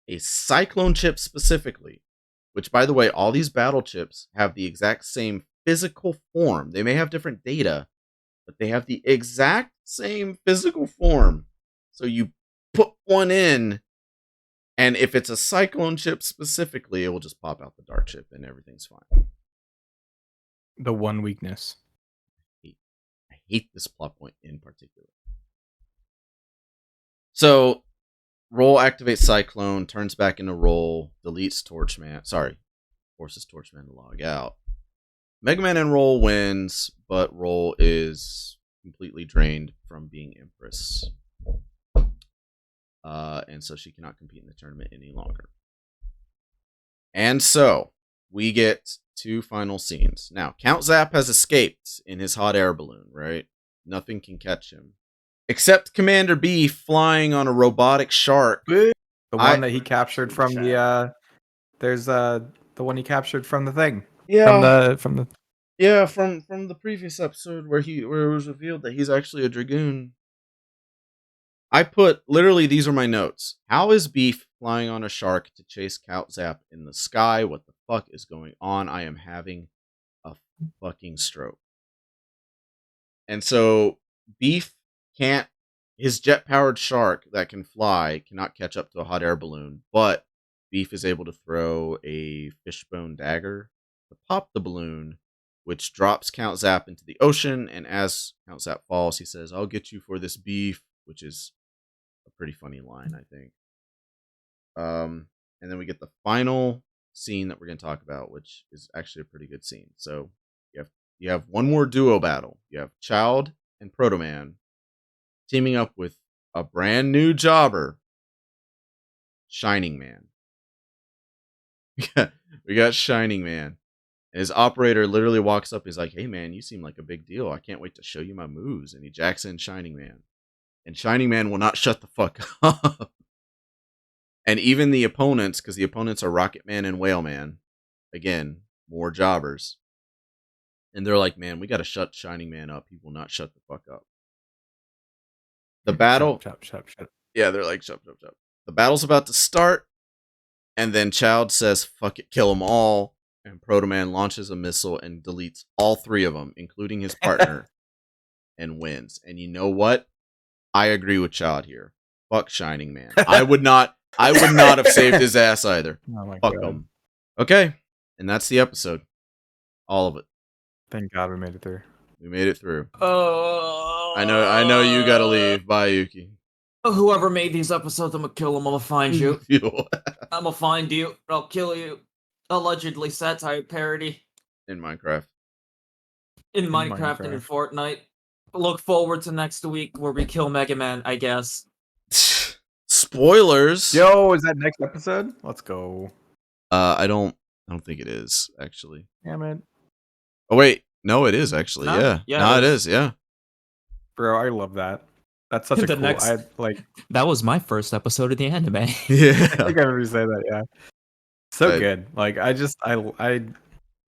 a Cyclone chip specifically, which, by the way, all these battle chips have the exact same physical form. They may have different data, but they have the exact same physical form. So you put one in, and if it's a Cyclone chip specifically, it will just pop out the dark chip and everything's fine. The one weakness. I hate this plot point in particular. So, Roll activates Cyclone, turns back into Roll, deletes Torchman. Sorry, forces Torchman to log out. Megaman and Roll wins, but Roll is completely drained from being Empress. And so she cannot compete in the tournament any longer. And so, we get 2 final scenes. Now, Count Zap has escaped in his hot air balloon, right? Nothing can catch him. Except Commander B flying on a robotic shark. The one that he captured from the there's the one he captured from the thing. Yeah. From the Yeah, from the previous episode where it was revealed that he's actually a dragoon. I put literally, these are my notes. How is Beef flying on a shark to chase Count Zap in the sky? What the fuck is going on? I am having a fucking stroke. And so Beef can't, his jet-powered shark that can fly cannot catch up to a hot air balloon, but Beef is able to throw a fishbone dagger to pop the balloon, which drops Count Zap into the ocean, and as Count Zap falls, he says, "I'll get you for this beef," which is a pretty funny line, I think. And then we get the final scene that we're going to talk about, which is actually a pretty good scene. So you have one more duo battle. You have Child and Proto Man teaming up with a brand new jobber, Shining Man. We got Shining Man. And his operator literally walks up. He's like, "Hey, man, you seem like a big deal. I can't wait to show you my moves." And he jacks in Shining Man. And Shining Man will not shut the fuck up. And even the opponents, because the opponents are Rocket Man and Whale Man. Again, more jobbers. And they're like, "Man, we got to shut Shining Man up. He will not shut the fuck up." The battle. Shut. Yeah, they're like, shut. The battle's about to start. And then Child says, "Fuck it, kill them all." And Proto Man launches a missile and deletes all 3 of them, including his partner, and wins. And you know what? I agree with Child here. Fuck Shining Man. I would not have saved his ass either. Oh my Fuck God. him. Okay. And that's the episode. All of it. Thank God we made it through. We made it through. Oh, I know you gotta leave. Bye, Yukki. Whoever made these episodes, I'm gonna kill them. I'm gonna find you. I'm gonna find you. I'll kill you. Allegedly satire parody In Minecraft. in Minecraft and in Fortnite. Look forward to next week where we kill Mega Man, I guess. Spoilers. Yo, is that next episode? Let's go. I don't think it is, actually. Damn it. Oh wait, no, it is actually. No? Yeah, Yeah, no, it it is. is. Yeah. Bro, I love that. That's such a The cool next- I like That was my first episode of the anime. I Yeah. think I remember you say that, yeah. So But- good. Like I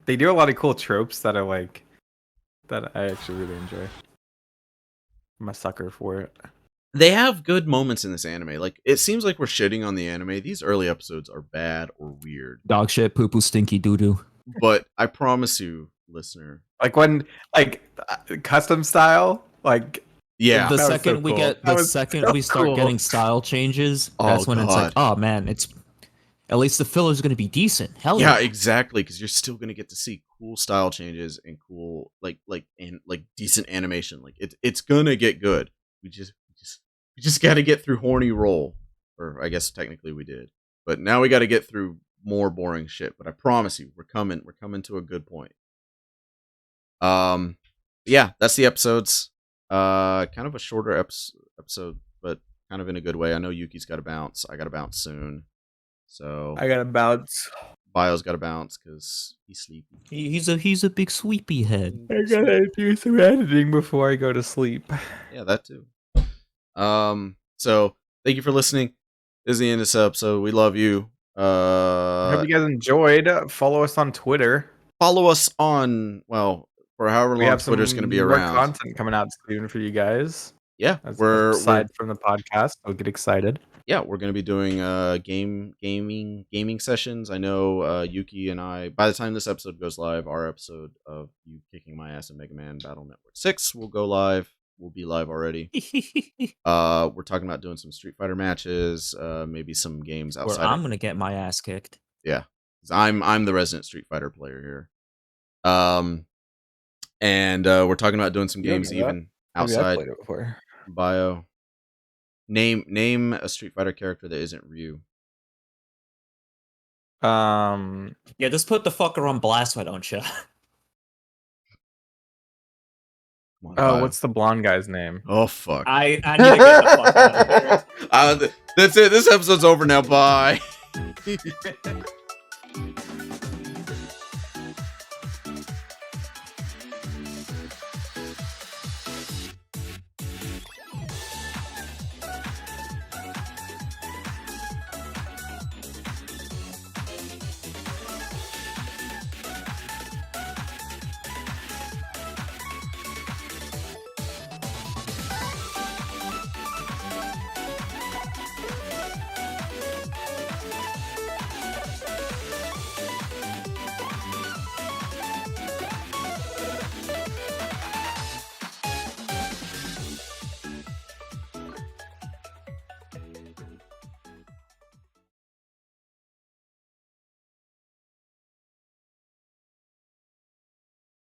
they do a lot of cool tropes that I actually really enjoy. I'm a sucker for it. They have good moments in this anime. Like, it seems like we're shitting on the anime. These early episodes are bad or weird. Dog shit, poo poo, stinky doo doo. But I promise you, listener. Like when custom style, like Yeah. The That was second so we cool. get, That the was second so we start cool. getting style changes, Oh, that's when it's like, God. oh man, At least the filler's gonna be decent. Hell Yeah, yeah. exactly, because you're still gonna get to see cool style changes and cool like decent animation. Like it's gonna get good. We just got to get through horny roll, or I guess technically we did, but now we got to get through more boring shit. But I promise you, we're coming to a good point. Yeah, that's the episodes. Kind of a shorter episode, but kind of in a good way. I know Yuki's got to bounce. I got to bounce soon. So I gotta bounce. Bio's got to bounce because he's sleepy. He's a big sweepy head. I gotta do some editing before I go to sleep. Yeah, that too. So thank you for listening. This is the end of this episode. We love you. I hope you guys enjoyed. Follow us on Twitter. Follow us on, well, for however We long have some Twitter's going to be more around. content coming out soon for you guys. Yeah, aside from the podcast, so get excited. Yeah, we're going to be doing gaming sessions. I know Yuki and I, by the time this episode goes live, our episode of you kicking my ass in Mega Man Battle Network 6 will go live. We'll be live already. We're talking about doing some Street Fighter matches, maybe some games outside. Where I'm gonna get my ass kicked. Yeah, I'm the resident Street Fighter player here. And we're talking about doing some games even outside. Played it before. Bio. Name a Street Fighter character that isn't Ryu. Yeah, just put the fucker on blast, why don't you? On, what's the blonde guy's name? Oh fuck! I need to get the fuck out of here. That's it. This episode's over now. Bye.